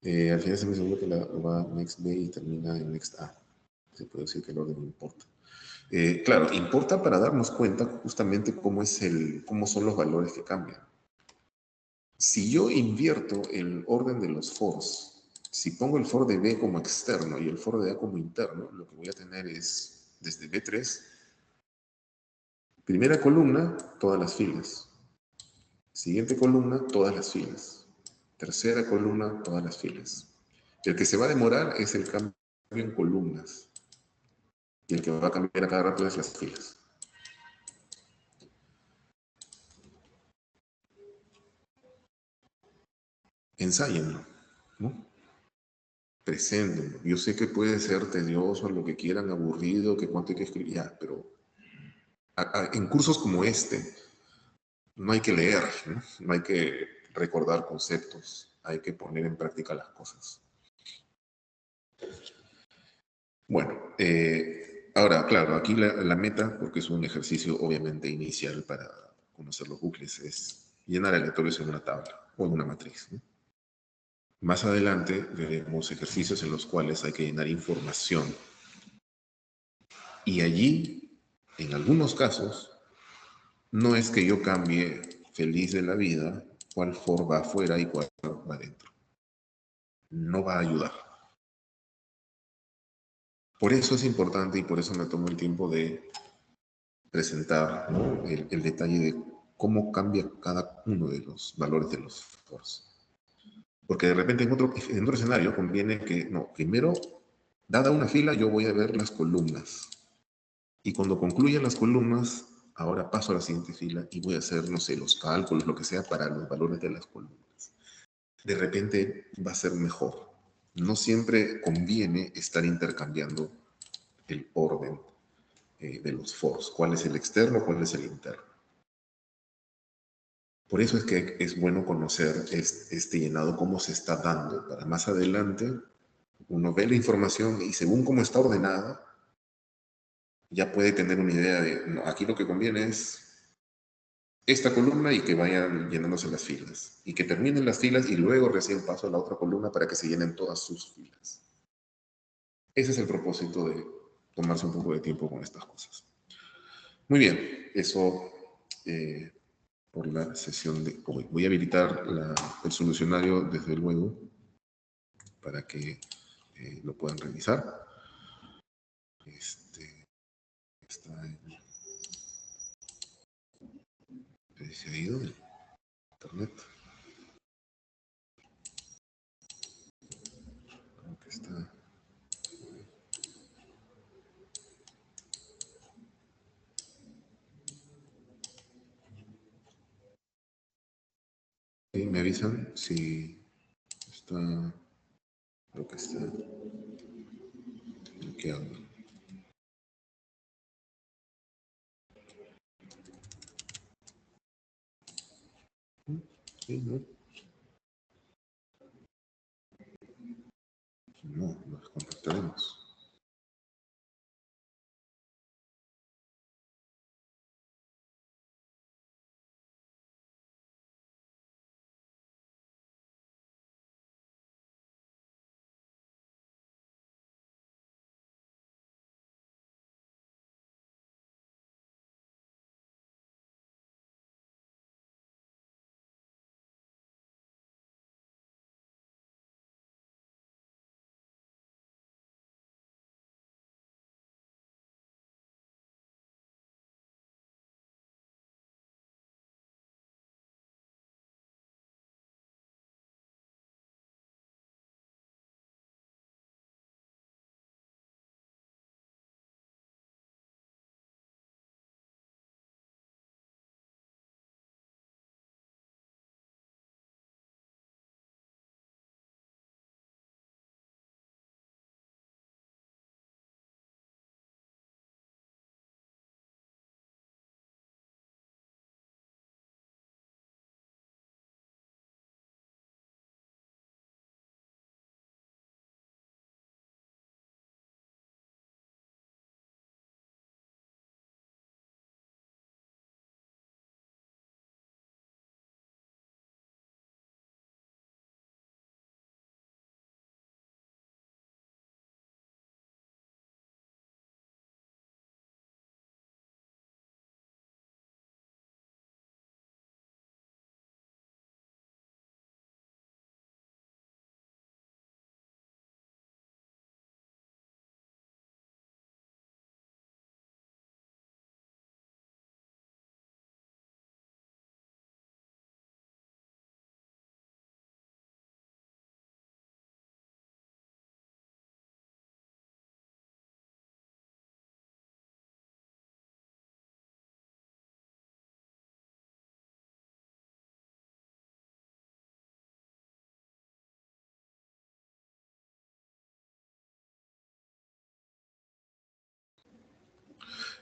Al final se me aseguró que la va next b y termina en next a. Se puede decir que el orden no importa. Claro, importa para darnos cuenta justamente cómo son los valores que cambian. Si yo invierto el orden de los fors, si pongo el for de b como externo y el for de a como interno, lo que voy a tener es, desde b3, primera columna, todas las filas. Siguiente columna, todas las filas. Tercera columna, todas las filas. El que se va a demorar es el cambio en columnas. Y el que va a cambiar a cada rato es las filas. Ensáyenlo, ¿no? Preséntenlo. Yo sé que puede ser tedioso, lo que quieran, aburrido, que cuánto hay que escribir, ya, pero en cursos como este no hay que leer, ¿no? No hay que recordar conceptos, hay que poner en práctica las cosas. Bueno, ahora, claro, aquí la meta, porque es un ejercicio obviamente inicial para conocer los bucles, es llenar aleatorios en una tabla o en una matriz, ¿no? Más adelante veremos ejercicios en los cuales hay que llenar información. Y allí, en algunos casos, no es que yo cambie feliz de la vida cuál for va afuera y cuál va adentro. No va a ayudar. Por eso es importante y por eso me tomo el tiempo de presentar, ¿no?, el detalle de cómo cambia cada uno de los valores de los fors. Porque de repente en otro escenario conviene que, no, primero, dada una fila, yo voy a ver las columnas. Y cuando concluyan las columnas, ahora paso a la siguiente fila y voy a hacer, no sé, los cálculos, lo que sea, para los valores de las columnas. De repente va a ser mejor. No siempre conviene estar intercambiando el orden de los fors. ¿Cuál es el externo? ¿Cuál es el interno? Por eso es que es bueno conocer este llenado, cómo se está dando, para más adelante uno ve la información y según cómo está ordenada, ya puede tener una idea de, no, aquí lo que conviene es esta columna y que vayan llenándose las filas. Y que terminen las filas y luego recién paso a la otra columna para que se llenen todas sus filas. Ese es el propósito de tomarse un poco de tiempo con estas cosas. Muy bien, eso por la sesión de hoy. Voy a habilitar el solucionario desde luego para que lo puedan revisar. Está en... Se ha ido el internet. Creo que está... Me avisan si está... Creo que está bloqueado. Sí, ¿no? No, nos contactaremos.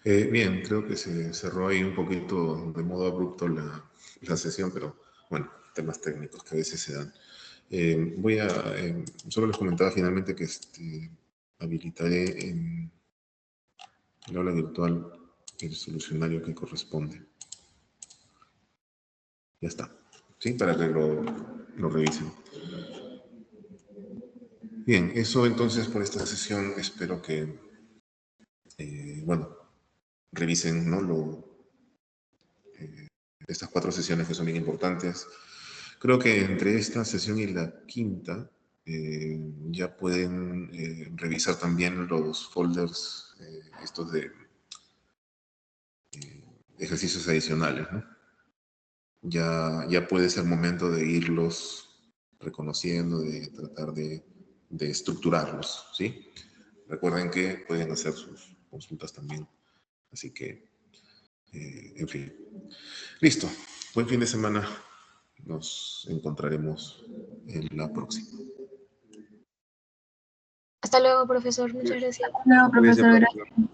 Bien, creo que se cerró ahí un poquito de modo abrupto la sesión, pero bueno, temas técnicos que a veces se dan. Solo les comentaba finalmente que habilitaré en el aula virtual el solucionario que corresponde. Ya está, ¿sí? Para que lo revisen. Bien, eso entonces por esta sesión. Espero que, bueno, revisen, ¿no? Estas 4 sesiones que son bien importantes. Creo que entre esta sesión y la quinta ya pueden revisar también los folders estos de ejercicios adicionales, ¿no? Ya puede ser momento de irlos reconociendo, de tratar de estructurarlos, ¿sí? Recuerden que pueden hacer sus consultas también. Así que, en fin. Listo. Buen fin de semana. Nos encontraremos en la próxima. Hasta luego, profesor. Muchas gracias. No, Cuídense, profesor, profesor.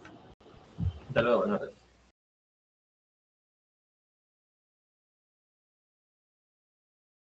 Hasta luego, buenas noches.